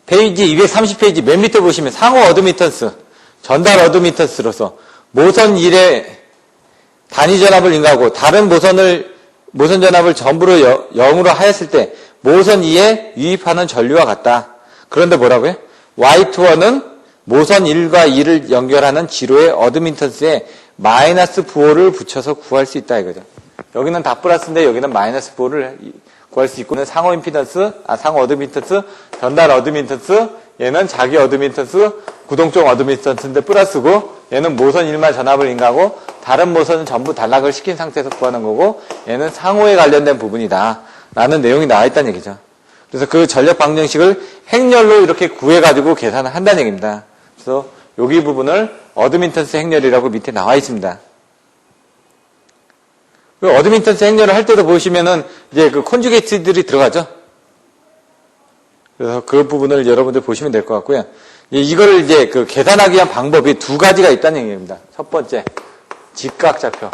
페이지 230페이지 맨 밑에 보시면 상호 어드미턴스, 전달 어드미턴스로서 모선 1에 단위 전압을 인가하고 다른 모선 전압을 전부로 0으로 하였을 때 모선 2에 유입하는 전류와 같다. 그런데 뭐라고요? Y21은 모선 1과 2를 연결하는 지로의 어드미턴스에 마이너스 부호를 붙여서 구할 수 있다 이거죠. 여기는 다 플러스인데 여기는 마이너스 부호를 구할 수 있고, 상호 임피던스, 상호 어드미턴스, 전달 어드미턴스, 얘는 자기 어드미턴스, 구동적 어드미턴스인데 플러스고, 얘는 모선 1만 전압을 인가하고, 다른 모선은 전부 단락을 시킨 상태에서 구하는 거고, 얘는 상호에 관련된 부분이다. 라는 내용이 나와 있다는 얘기죠. 그래서 그 전력 방정식을 행렬로 이렇게 구해가지고 계산을 한다는 얘기입니다. 그래서 여기 부분을 어드미턴스 행렬이라고 밑에 나와 있습니다. 어드미턴스 행렬을 할 때도 보시면은 이제 그 콘주게이트들이 들어가죠. 그래서 그 부분을 여러분들 보시면 될 것 같고요. 이거를 이제 그 계산하기 위한 방법이 두 가지가 있다는 얘기입니다. 첫 번째, 직각좌표.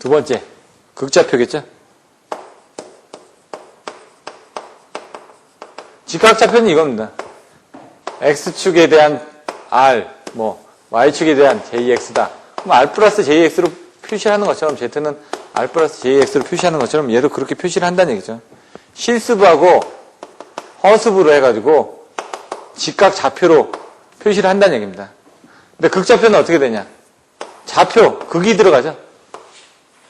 두 번째, 극좌표겠죠. 직각좌표는 이겁니다. X축에 대한 R, Y축에 대한 JX다. 그럼 R 플러스 JX로 표시하는 것처럼, Z는 R 플러스 JX로 표시하는 것처럼 얘도 그렇게 표시를 한다는 얘기죠. 실수부하고 허수부로 해가지고 직각 좌표로 표시를 한다는 얘기입니다. 근데 극좌표는 어떻게 되냐? 좌표, 극이 들어가죠?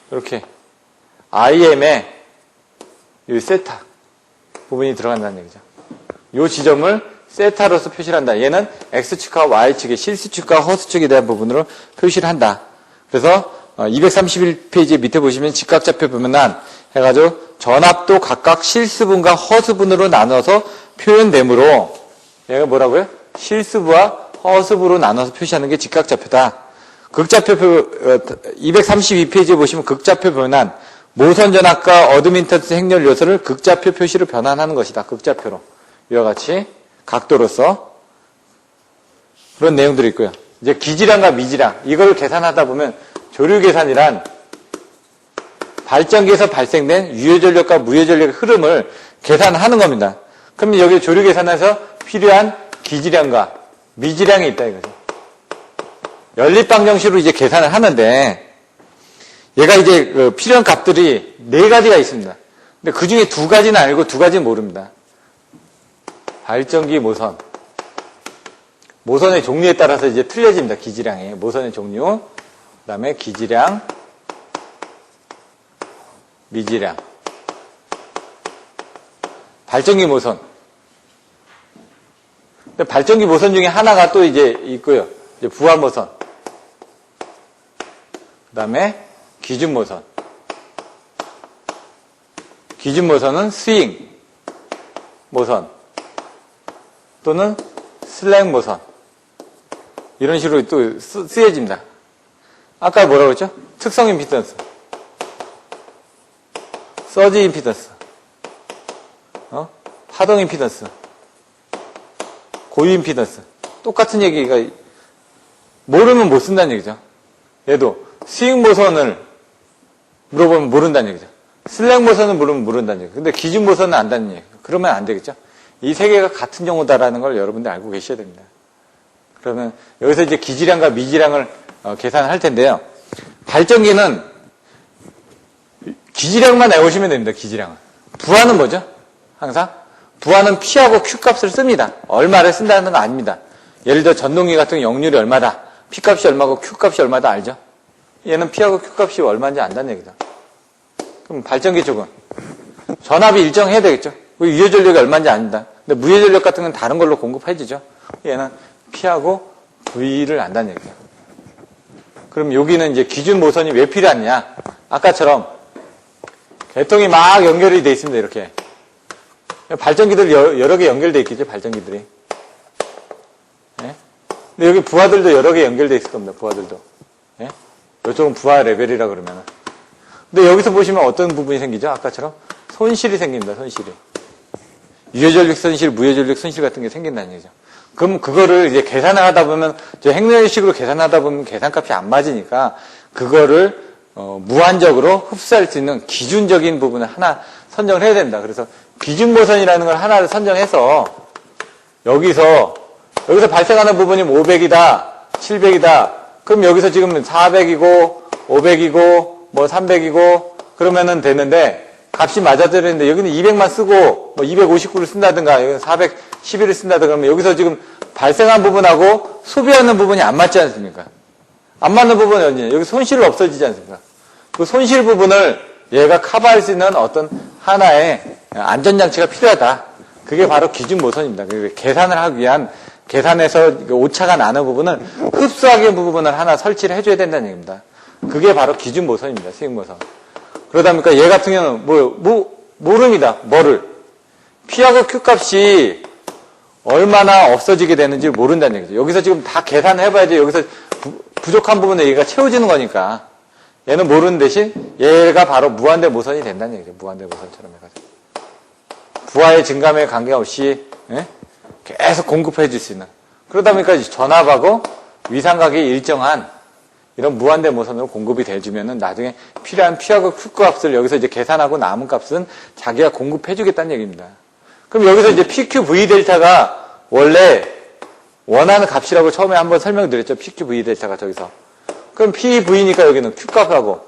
이렇게. IM에 이 세타 부분이 들어간다는 얘기죠. 이 지점을 세타로서 표시를 한다. 얘는 X축과 Y축의 실수축과 허수축에 대한 부분으로 표시를 한다. 그래서 231페이지 밑에 보시면 직각좌표 보면은 해가지고 전압도 각각 실수분과 허수분으로 나눠서 표현되므로 얘가 뭐라고요? 실수부와 허수부로 나눠서 표시하는 게 직각좌표다. 극좌표 232페이지에 보시면 극좌표 변환, 모선 전압과 어드미턴스 행렬 요소를 극좌표 표시로 변환하는 것이다. 극좌표로. 이와 같이 각도로서 그런 내용들이 있고요. 이제 기질량과 미질량, 이걸 계산하다 보면 조류 계산이란 발전기에서 발생된 유효전력과 무효전력의 흐름을 계산하는 겁니다. 그럼 여기 조류 계산에서 필요한 기질량과 미질량이 있다 이거죠. 연립방정식으로 이제 계산을 하는데 얘가 이제 필요한 값들이 네 가지가 있습니다. 근데 그 중에 두 가지는 알고 두 가지는 모릅니다. 발전기 모선. 모선의 종류에 따라서 이제 틀려집니다. 기지량이. 모선의 종류. 그 다음에 기지량, 미지량. 발전기 모선. 근데 발전기 모선 중에 하나가 또 이제 있고요. 이제 부하 모선. 그 다음에 기준 모선. 기준 모선은 스윙 모선 또는 슬랙 모선. 이런 식으로 또 쓰여집니다. 아까 뭐라고 했죠? 특성 임피던스, 서지 임피던스, 파동 임피던스, 고유 임피던스. 똑같은 얘기가 모르면 못 쓴다는 얘기죠. 얘도 스윙 모선을 물어보면 모른다는 얘기죠. 슬랙 모선은 물으면 모른다는 얘기죠. 근데 기준 모선은 안다는 얘기죠. 그러면 안 되겠죠. 이 세 개가 같은 용어다라는 걸 여러분들 알고 계셔야 됩니다. 그러면 여기서 이제 기지량과 미지량을 계산할 텐데요. 발전기는 기지량만 외우시면 됩니다. 기지량은. 부하는 뭐죠? 항상 부하는 P하고 Q값을 씁니다. 얼마를 쓴다는 건 아닙니다. 예를 들어 전동기 같은 경우 역률이 얼마다, P값이 얼마고 Q값이 얼마다 알죠? 얘는 P하고 Q값이 얼마인지 안다는 얘기다. 그럼 발전기 쪽은 전압이 일정해야 되겠죠? 유효전력이 얼마인지 안다. 근데 무효전력 같은 건 다른 걸로 공급해지죠. 얘는 P하고 V를 안다는 얘기죠. 그럼 여기는 이제 기준 모선이 왜 필요하냐? 아까처럼 개통이 막 연결이 돼 있습니다. 이렇게 발전기들 여러 개 연결돼 있겠죠. 발전기들이. 네? 근데 여기 부하들도 여러 개 연결돼 있을 겁니다. 부하들도. 네? 이쪽은 부하 레벨이라 그러면은. 근데 여기서 보시면 어떤 부분이 생기죠? 아까처럼 손실이 생깁니다. 손실이. 유효전력 손실, 무효전력 손실 같은 게 생긴다는 얘기죠. 그럼 그거를 이제 계산을 하다 보면, 저 행렬식으로 계산하다 보면 계산값이 안 맞으니까, 그거를, 무한적으로 흡수할 수 있는 기준적인 부분을 하나 선정을 해야 된다. 그래서 기준모선이라는 걸 하나를 선정해서, 여기서 발생하는 부분이 500이다, 700이다, 그럼 여기서 지금 400이고, 500이고, 뭐 300이고, 그러면은 되는데, 값이 맞아들었는데 여기는 200만 쓰고 뭐 259를 쓴다든가 여기는 411을 쓴다든가 그러면 여기서 지금 발생한 부분하고 소비하는 부분이 안 맞지 않습니까? 안 맞는 부분은 어디냐? 여기 손실 없어지지 않습니까? 그 손실 부분을 얘가 커버할 수 있는 어떤 하나의 안전장치가 필요하다. 그게 바로 기준 모선입니다. 계산을 하기 위한 계산에서 오차가 나는 부분은 흡수하기 위한 부분을 하나 설치를 해줘야 된다는 얘기입니다. 그게 바로 기준 모선입니다. 스윙 모선. 그러다 보니까 얘 같은 경우는 모릅니다. 뭐를. P하고 Q값이 얼마나 없어지게 되는지 모른다는 얘기죠. 여기서 지금 다 계산을 해봐야지 여기서 부족한 부분에 얘가 채워지는 거니까. 얘는 모르는 대신 얘가 바로 무한대 모선이 된다는 얘기죠. 무한대 모선처럼 해가지고. 부하의 증감에 관계없이 계속 공급해 줄 수 있는. 그러다 보니까 전압하고 위상각이 일정한 이런 무한대 모선으로 공급이 돼주면은 나중에 필요한 P하고 Q 값을 여기서 이제 계산하고 남은 값은 자기가 공급해주겠다는 얘기입니다. 그럼 여기서 이제 PQV 델타가 원래 원하는 값이라고 처음에 한번 설명드렸죠. PQV 델타가 저기서. 그럼 PV니까 여기는 Q 값하고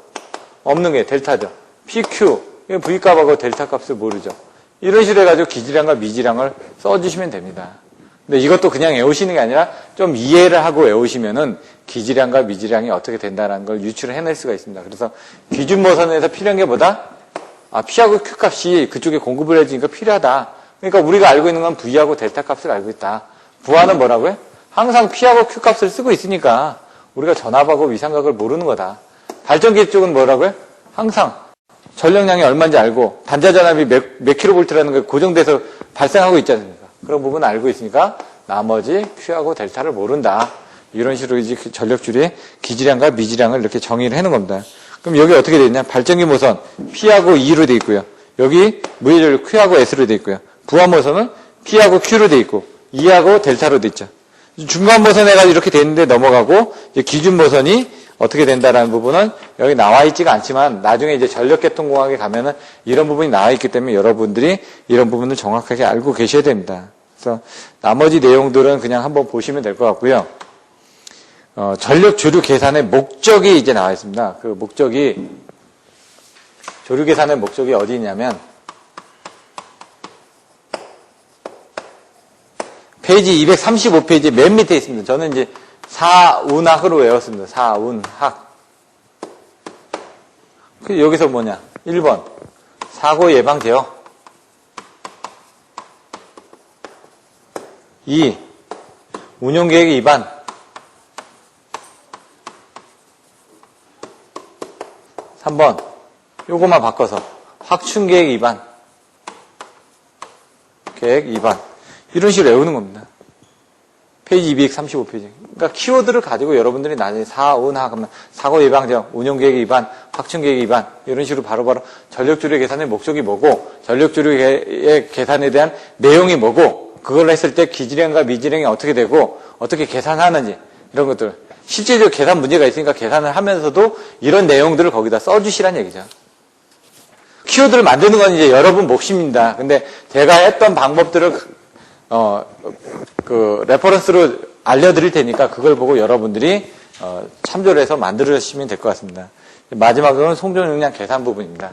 없는 게 델타죠. PQ, V 값하고 델타 값을 모르죠. 이런 식으로 해가지고 기지량과 미지량을 써주시면 됩니다. 근데 이것도 그냥 외우시는 게 아니라 좀 이해를 하고 외우시면은 기지량과 미지량이 어떻게 된다는 걸 유추를 해낼 수가 있습니다. 그래서 기준 모선에서 필요한 게 뭐다? P하고 Q 값이 그쪽에 공급을 해주니까 필요하다. 그러니까 우리가 알고 있는 건 V하고 델타 값을 알고 있다. 부하는 뭐라고요? 항상 P하고 Q 값을 쓰고 있으니까 우리가 전압하고 위상각을 모르는 거다. 발전기 쪽은 뭐라고요? 항상 전력량이 얼마인지 알고 단자 전압이 몇 킬로볼트라는 게 고정돼서 발생하고 있지 않습니까? 그런 부분 알고 있으니까 나머지 Q하고 델타를 모른다. 이런 식으로 이제 전력줄의 기지량과 미지량을 이렇게 정의를 해놓은 겁니다. 그럼 여기 어떻게 되어 있냐? 발전기 모선 P하고 E로 되어 있고요. 여기 무효전력 Q하고 S로 되어 있고요. 부하 모선은 P하고 Q로 되어 있고 E하고 델타로 되어 있죠. 중간 모선 해가지고 이렇게 되어 있는데 넘어가고 이제 기준 모선이 어떻게 된다라는 부분은 여기 나와 있지가 않지만 나중에 이제 전력계통공학에 가면은 이런 부분이 나와 있기 때문에 여러분들이 이런 부분을 정확하게 알고 계셔야 됩니다. 그래서 나머지 내용들은 그냥 한번 보시면 될 것 같고요. 전력 조류 계산의 목적이 이제 나와 있습니다. 그 목적이 조류 계산의 목적이 어디 있냐면 페이지 235페이지 맨 밑에 있습니다. 저는 이제 사운학으로 외웠습니다. 사운학. 여기서 뭐냐? 1번. 사고 예방 제어. 2. 운용계획 위반. 3번. 요것만 바꿔서 확충계획 위반. 계획 위반. 이런 식으로 외우는 겁니다. 페이지 235페이지. 그러니까 키워드를 가지고 여러분들이 나중에 사운학하면 사고 예방 제어, 운용계획 위반, 확충계획 위반 이런 식으로 바로바로 전력조류 계산의 목적이 뭐고 전력조류의 계산에 대한 내용이 뭐고 그걸 했을 때 기질행과 미질행이 어떻게 되고 어떻게 계산하는지 이런 것들 실제적으로 계산 문제가 있으니까 계산을 하면서도 이런 내용들을 거기다 써주시란 얘기죠. 키워드를 만드는 건 이제 여러분 몫입니다. 근데 제가 했던 방법들을 레퍼런스로 알려드릴 테니까 그걸 보고 여러분들이 참조를 해서 만들으시면 될 것 같습니다. 마지막으로는 송전용량 계산 부분입니다.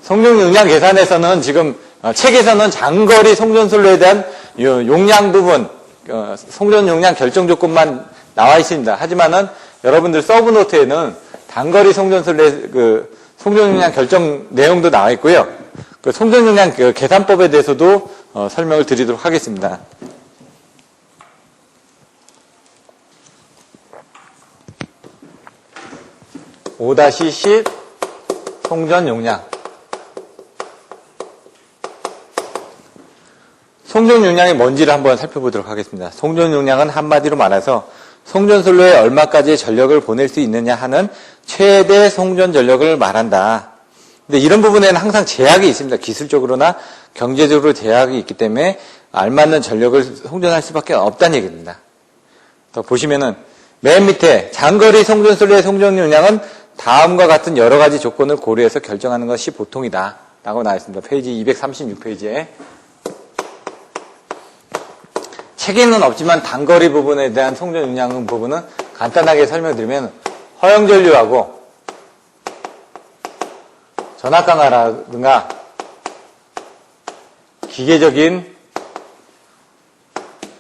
송전용량 계산에서는 지금 책에서는 장거리 송전선로에 대한 용량 부분, 송전용량 결정 조건만 나와 있습니다. 하지만은 여러분들 서브노트에는 단거리 송전선로의 송전용량 결정 내용도 나와 있고요. 그 송전용량 계산법에 대해서도 설명을 드리도록 하겠습니다. (5-10) 송전용량. 송전용량이 뭔지를 한번 살펴보도록 하겠습니다. 송전용량은 한마디로 말해서 송전선로에 얼마까지의 전력을 보낼 수 있느냐 하는 최대 송전 전력을 말한다. 근데 이런 부분에는 항상 제약이 있습니다. 기술적으로나 경제적으로 제약이 있기 때문에 알맞는 전력을 송전할 수밖에 없다는 얘기입니다. 더 보시면은 맨 밑에 장거리 송전선로의 송전용량은 다음과 같은 여러 가지 조건을 고려해서 결정하는 것이 보통이다. 라고 나와 있습니다. 페이지 236페이지에. 책에는 없지만 단거리 부분에 대한 송전용량 부분은 간단하게 설명드리면 허용전류하고 전압강화라든가 기계적인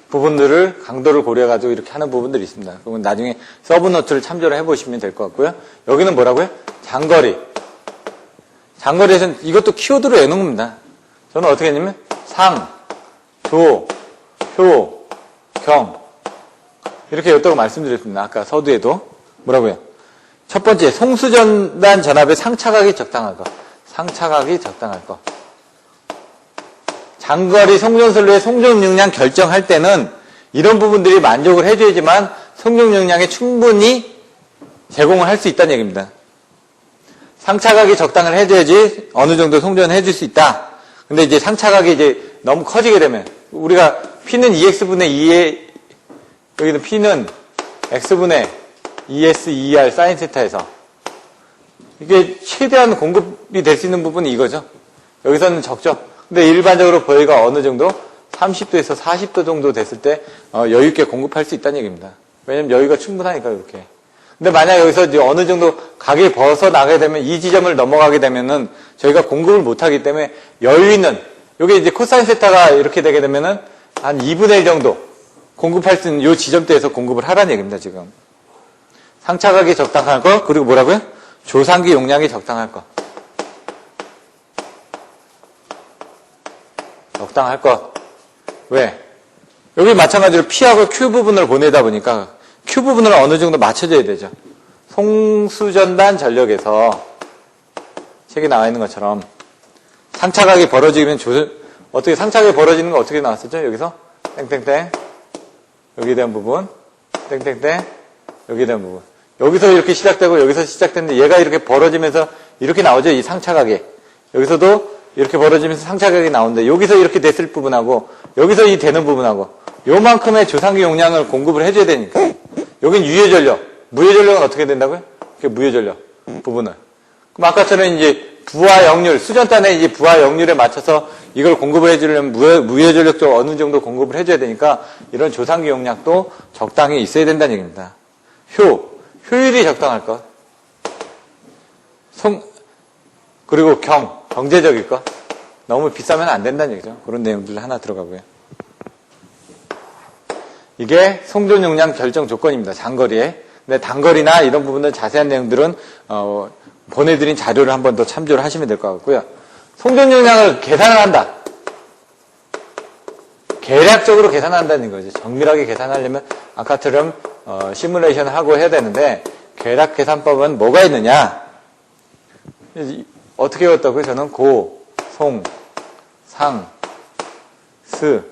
부분들을 강도를 고려해가지고 이렇게 하는 부분들이 있습니다. 그러면 나중에 서브노트를 참조를 해보시면 될 것 같고요. 여기는 뭐라고요? 장거리. 장거리에서는 이것도 키워드로 외우는 겁니다. 저는 어떻게 했냐면 상, 조, 효, 경 이렇게 였다고 말씀드렸습니다. 아까 서두에도 뭐라고요? 첫 번째 송수전단 전압의 상차각이 적당할 것. 상차각이 적당할 것. 장거리 송전선로의 송전용량 결정할 때는 이런 부분들이 만족을 해줘야지만 송전용량에 충분히 제공을 할 수 있다는 얘기입니다. 상차각이 적당을 해줘야지 어느 정도 송전을 해줄 수 있다. 근데 이제 상차각이 이제 너무 커지게 되면 우리가 P는 2x분의 2에 여기는 P는 x분의 2s 2r 사인 세타에서 이게 최대한 공급이 될 수 있는 부분이 이거죠. 여기서는 적죠. 근데 일반적으로 저희가 어느 정도 30도에서 40도 정도 됐을 때 여유 있게 공급할 수 있다는 얘기입니다. 왜냐면 여유가 충분하니까 이렇게. 근데 만약 여기서 이제 어느 정도 각이 벗어나게 되면 이 지점을 넘어가게 되면은 저희가 공급을 못하기 때문에 여유 있는 여기 이제 코사인 세타가 이렇게 되게 되면은 한 2분의 1 정도 공급할 수 있는 이 지점대에서 공급을 하라는 얘기입니다, 지금. 상차각이 적당할 것, 그리고 뭐라고요? 조상기 용량이 적당할 것. 적당할 것. 왜? 여기 마찬가지로 P하고 Q 부분을 보내다 보니까 Q 부분을 어느 정도 맞춰줘야 되죠. 송수전단 전력에서 책에 나와 있는 것처럼 상차각이 벌어지면 어떻게 상차각이 벌어지는 거 어떻게 나왔었죠? 여기서 땡땡땡 여기에 대한 부분 땡땡땡 여기에 대한 부분 여기서 이렇게 시작되고 여기서 시작됐는데 얘가 이렇게 벌어지면서 이렇게 나오죠. 이 상차각이 여기서도 이렇게 벌어지면서 상차각이 나오는데 여기서 이렇게 됐을 부분하고 여기서 이 되는 부분하고 요만큼의 조상기 용량을 공급을 해줘야 되니까 여긴 유효전력 무효전력은 어떻게 된다고요? 무효전력 부분을 그럼 아까처럼 이제 부하 역률, 수전단의 이제 부하 역률에 맞춰서 이걸 공급을 해주려면 무효전력도 어느 정도 공급을 해줘야 되니까 이런 조상기 용량도 적당히 있어야 된다는 얘기입니다. 효율이 적당할 것. 그리고 경제적일 거. 너무 비싸면 안 된다는 얘기죠. 그런 내용들 하나 들어가고요. 이게 송전 용량 결정 조건입니다. 장거리에. 근데 단거리나 이런 부분들 자세한 내용들은 보내드린 자료를 한 번 더 참조를 하시면 될 것 같고요. 송전 용량을 계산을 한다. 계략적으로 계산한다는 거죠. 정밀하게 계산하려면 아까처럼 시뮬레이션을 하고 해야 되는데 계략 계산법은 뭐가 있느냐? 어떻게 외웠다고요? 저는 고, 송, 상, 스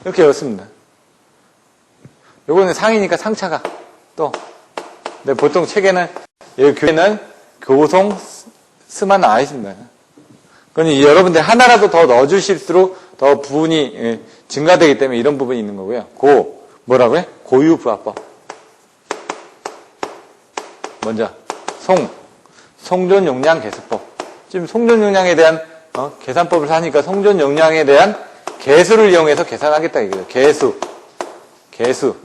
이렇게 외웠습니다. 요거는 상이니까 상차가 또 근데 보통 책에는 여기 교회는 교송, 스만 나와 있습니다. 그러니 여러분들 하나라도 더 넣어주실수록 더 부분이 증가되기 때문에 이런 부분이 있는 거고요. 뭐라고요? 고유부합법. 먼저 송전 용량 계수법. 지금 송전 용량에 대한 계산법을 하니까 송전 용량에 대한 계수를 이용해서 계산하겠다 이거예요. 계수.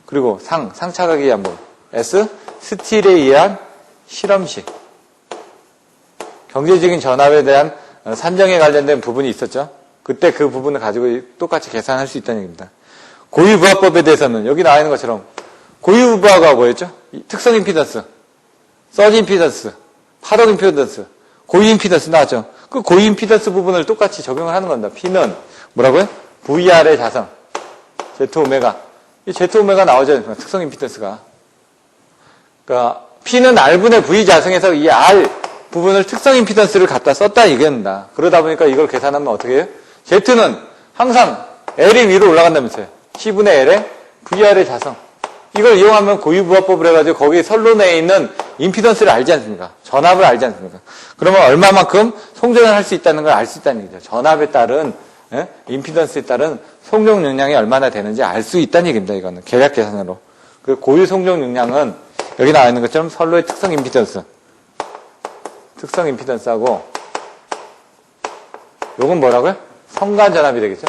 그리고 상차각의 양분. S 스틸에 의한 실험식. 경제적인 전압에 대한 산정에 관련된 부분이 있었죠. 그때 그 부분을 가지고 똑같이 계산할 수 있다는 얘기입니다. 고유부하법에 대해서는 여기 나와 있는 것처럼 고유부하가 뭐였죠? 특성 임피던스, 서지 임피던스, 파동 임피던스, 고유 임피던스 나왔죠. 그 고유 임피던스 부분을 똑같이 적용을 하는 겁니다. P는 뭐라고요? VR의 자성, Z오메가. 이 Z오메가 나오죠. 특성 임피던스가. 그러니까 P는 R분의 V 자성에서 이 R 부분을 특성 임피던스를 갖다 썼다 이겁니다. 그러다 보니까 이걸 계산하면 어떻게 해요? Z는 항상 L이 위로 올라간다면서요. C분의 L의 VR의 자성. 이걸 이용하면 고유부하법을 해가지고 거기 선론에 있는 임피던스를 알지 않습니까? 전압을 알지 않습니까? 그러면 얼마만큼 송전을 할 수 있다는 걸 알 수 있다는 얘기죠. 전압에 따른 임피던스에 따른 송전 용량이 얼마나 되는지 알 수 있다는 얘기입니다. 이거는 계략 계산으로. 그 고유 송전 용량은 여기 나와 있는 것처럼 선로의 특성 임피던스하고 요건 뭐라고요? 성간전압이 되겠죠?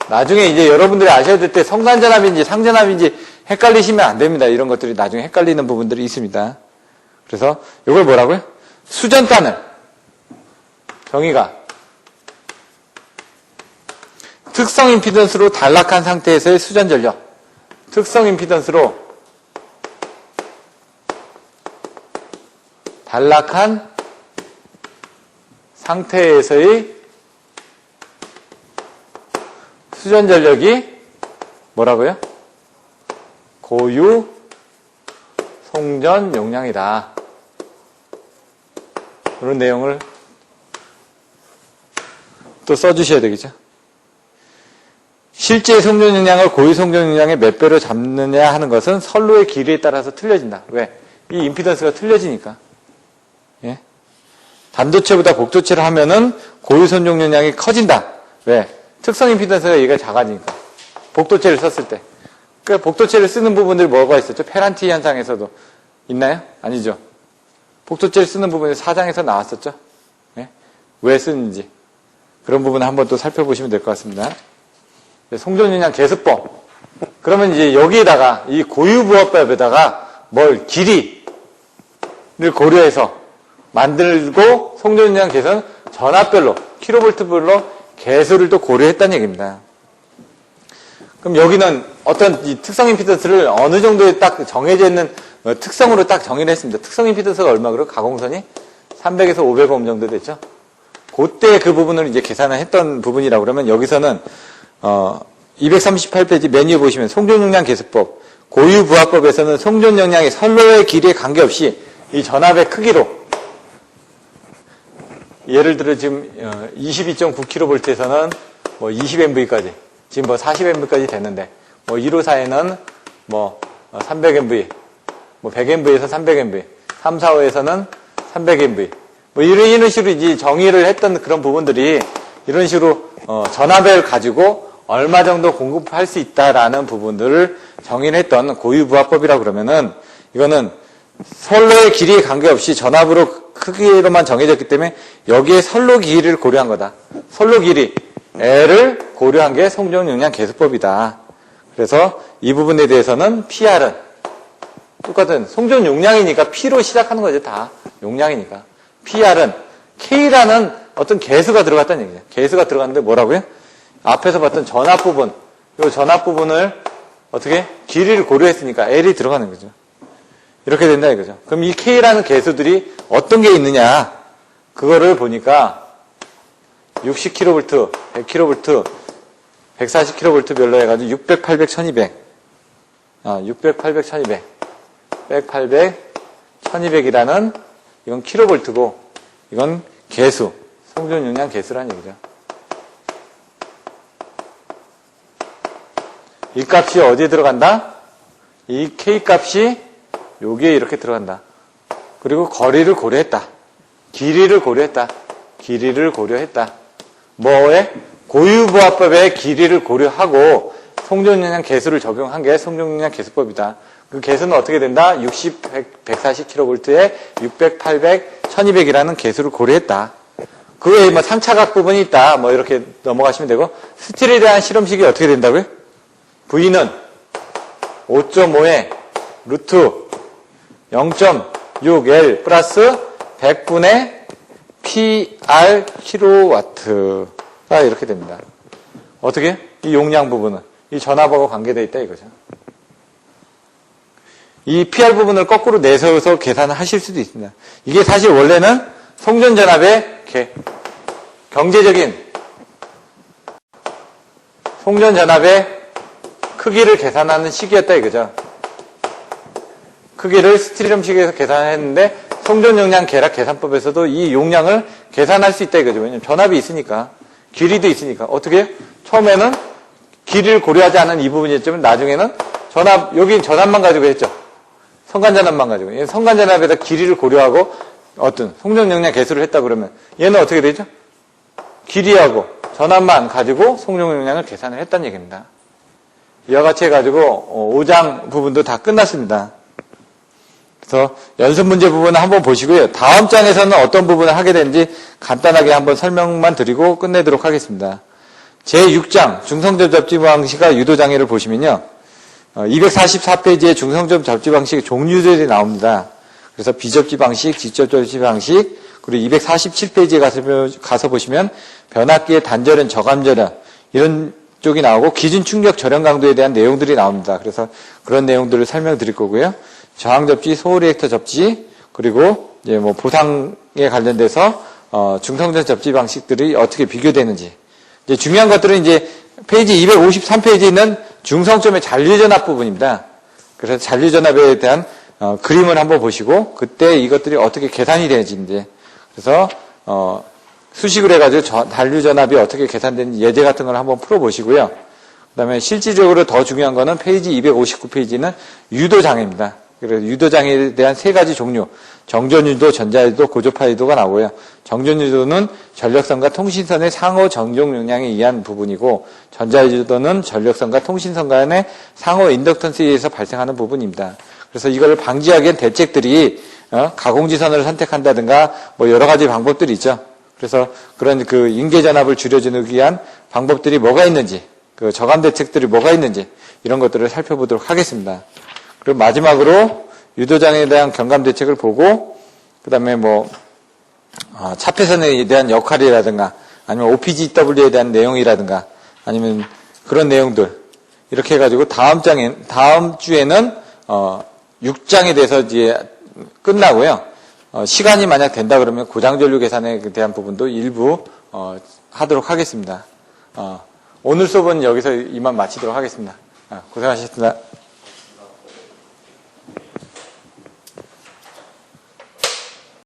나중에 이제 여러분들이 아셔야 될 때 성간전압인지 상전압인지 헷갈리시면 안 됩니다. 이런 것들이 나중에 헷갈리는 부분들이 있습니다. 그래서 요걸 뭐라고요? 수전단을 정의가 특성 임피던스로 단락한 상태에서의 수전전력 특성 임피던스로 단락한 상태에서의 수전전력이 뭐라고요? 고유 송전 용량이다. 그런 내용을 또 써주셔야 되겠죠. 실제 송전 용량을 고유 송전 용량의 몇 배로 잡느냐 하는 것은 선로의 길이에 따라서 틀려진다. 왜? 이 임피던스가 틀려지니까. 예? 단도체보다 곡도체를 하면은 고유 송전 용량이 커진다. 왜? 특성 임피던스가 얘가 작아지니까. 복도체를 썼을 때. 그 복도체를 쓰는 부분들이 뭐가 있었죠? 페란티 현상에서도 있나요? 아니죠. 복도체를 쓰는 부분이 4장에서 나왔었죠. 예? 왜 쓰는지. 그런 부분을 한번 또 살펴보시면 될 것 같습니다. 송전 용량 계수법. 그러면 이제 여기에다가 이 고유부하법에다가 길이를 고려해서 만들고 송전 용량 계산 전압별로 킬로볼트별로 계수를 또 고려했다는 얘기입니다. 그럼 여기는 어떤 이 특성 임피던스를 어느 정도에 딱 정해져 있는 특성으로 딱 정의를 했습니다. 특성 임피던스가 얼마고요? 가공선이 300에서 500옴 정도 됐죠. 그때 그 부분을 이제 계산을 했던 부분이라고 그러면 여기서는 238페이지 메뉴 보시면 송전 용량 계수법 고유부하법에서는 송전 용량이 선로의 길이에 관계없이 이 전압의 크기로 예를 들어 지금 22.9kV에서는 20MV까지 지금 40MV까지 됐는데 1호사에는 300MV 100MV에서 300MV 3, 4, 5에서는 300MV 이런 식으로 이제 정의를 했던 그런 부분들이 이런 식으로 전압을 가지고 얼마 정도 공급할 수 있다라는 부분들을 정의를 했던 고유부하법이라고 그러면은 이거는 선로의 길이에 관계없이 전압으로 크기로만 정해졌기 때문에 여기에 선로 길이를 고려한 거다. 선로 길이 L을 고려한 게 송전 용량 계수법이다. 그래서 이 부분에 대해서는 PR은 똑같은 송전 용량이니까 P로 시작하는 거죠. 다 용량이니까. PR은 K라는 어떤 개수가 들어갔다는 얘기죠. 개수가 들어갔는데 뭐라고요? 앞에서 봤던 전압 부분, 이 전압 부분을 어떻게? 길이를 고려했으니까 L이 들어가는 거죠. 이렇게 된다 이거죠. 그럼 이 K라는 개수들이 어떤 게 있느냐? 그거를 보니까 60kV, 100kV, 140kV 별로 해가지고 600, 800, 1200. 600, 800, 1200. 100, 800, 1200이라는 이건 킬로볼트고 이건 개수, 송전 용량 개수라는 얘기죠. 이 값이 어디에 들어간다? 이 K 값이 여기에 이렇게 들어간다. 그리고 거리를 고려했다. 길이를 고려했다. 길이를 고려했다. 뭐에? 고유보합법의 길이를 고려하고 송전 용량 개수를 적용한 게 송전 용량 개수법이다. 그 개수는 어떻게 된다? 60, 140kV에 600, 800, 1200이라는 개수를 고려했다. 그 외에 뭐 3차각 부분이 있다. 뭐 이렇게 넘어가시면 되고, 스틸에 대한 실험식이 어떻게 된다고요? V는 5.5에 루트 0.6L 플러스 100분의 PR 킬로와트가 이렇게 됩니다. 어떻게? 이 용량 부분은 이 전압하고 관계되어 있다 이거죠. 이 PR 부분을 거꾸로 내세워서 계산을 하실 수도 있습니다. 이게 사실 원래는 송전 전압의 경제적인 송전 전압의 크기를 계산하는 식이었다 이거죠. 크기를 스틸럼식에서 계산했는데 송전 용량 계략 계산법에서도 이 용량을 계산할 수 있다 이거죠. 왜냐면 전압이 있으니까, 길이도 있으니까. 어떻게 해요? 처음에는 길이를 고려하지 않은 이 부분이었지만 나중에는 전압, 여기 전압만 가지고 했죠. 성간전압만 가지고. 얘는 성간전압에다 길이를 고려하고 어떤 송전 용량 개수를 했다 그러면 얘는 어떻게 되죠? 길이하고 전압만 가지고 송전 용량을 계산을 했다는 얘기입니다. 이와 같이 해가지고 5장 부분도 다 끝났습니다. 그래서 연습 문제 부분은 한번 보시고요. 다음 장에서는 어떤 부분을 하게 되는지 간단하게 한번 설명만 드리고 끝내도록 하겠습니다. 제6장 중성점 접지 방식과 유도 장애를 보시면요. 244페이지에 중성점 접지 방식의 종류들이 나옵니다. 그래서 비접지 방식, 직접접지 방식, 그리고 247페이지에 가서 보시면 변압기의 단절연, 저감절연 이런 쪽이 나오고 기준 충격 절연 강도에 대한 내용들이 나옵니다. 그래서 그런 내용들을 설명드릴 거고요. 저항 접지, 소호 리액터 접지, 그리고 이제 뭐 보상에 관련돼서 중성전 접지 방식들이 어떻게 비교되는지. 이제 중요한 것들은 이제 페이지 253페이지에 있는 중성점의 잔류전압 부분입니다. 그래서 잔류전압에 대한 그림을 한번 보시고 그때 이것들이 어떻게 계산이 되는지. 그래서 수식을 해가지고 잔류전압이 어떻게 계산되는지 예제 같은 걸 한번 풀어보시고요. 그 다음에 실질적으로 더 중요한 거는 페이지 259페이지는 유도장애입니다. 그래서 유도장애에 대한 세 가지 종류, 정전유도, 전자유도, 고조파유도가 나오고요. 정전유도는 전력선과 통신선의 상호 정종 용량에 의한 부분이고, 전자유도는 전력선과 통신선 간의 상호 인덕턴스에 의해서 발생하는 부분입니다. 그래서 이걸 방지하기 위한 대책들이 가공지선을 선택한다든가 뭐 여러 가지 방법들이 있죠. 그래서 그런 그 인계전압을 줄여주기 위한 방법들이 뭐가 있는지, 그 저감 대책들이 뭐가 있는지 이런 것들을 살펴보도록 하겠습니다. 그리고 마지막으로 유도장애에 대한 경감 대책을 보고 그 다음에 뭐 차폐선에 대한 역할이라든가 아니면 OPGW에 대한 내용이라든가 아니면 그런 내용들 이렇게 해가지고 다음 주에는 6장에 대해서 이제 끝나고요. 시간이 만약 된다 그러면 고장전류 계산에 대한 부분도 일부 하도록 하겠습니다. 오늘 수업은 여기서 이만 마치도록 하겠습니다. 고생하셨습니다.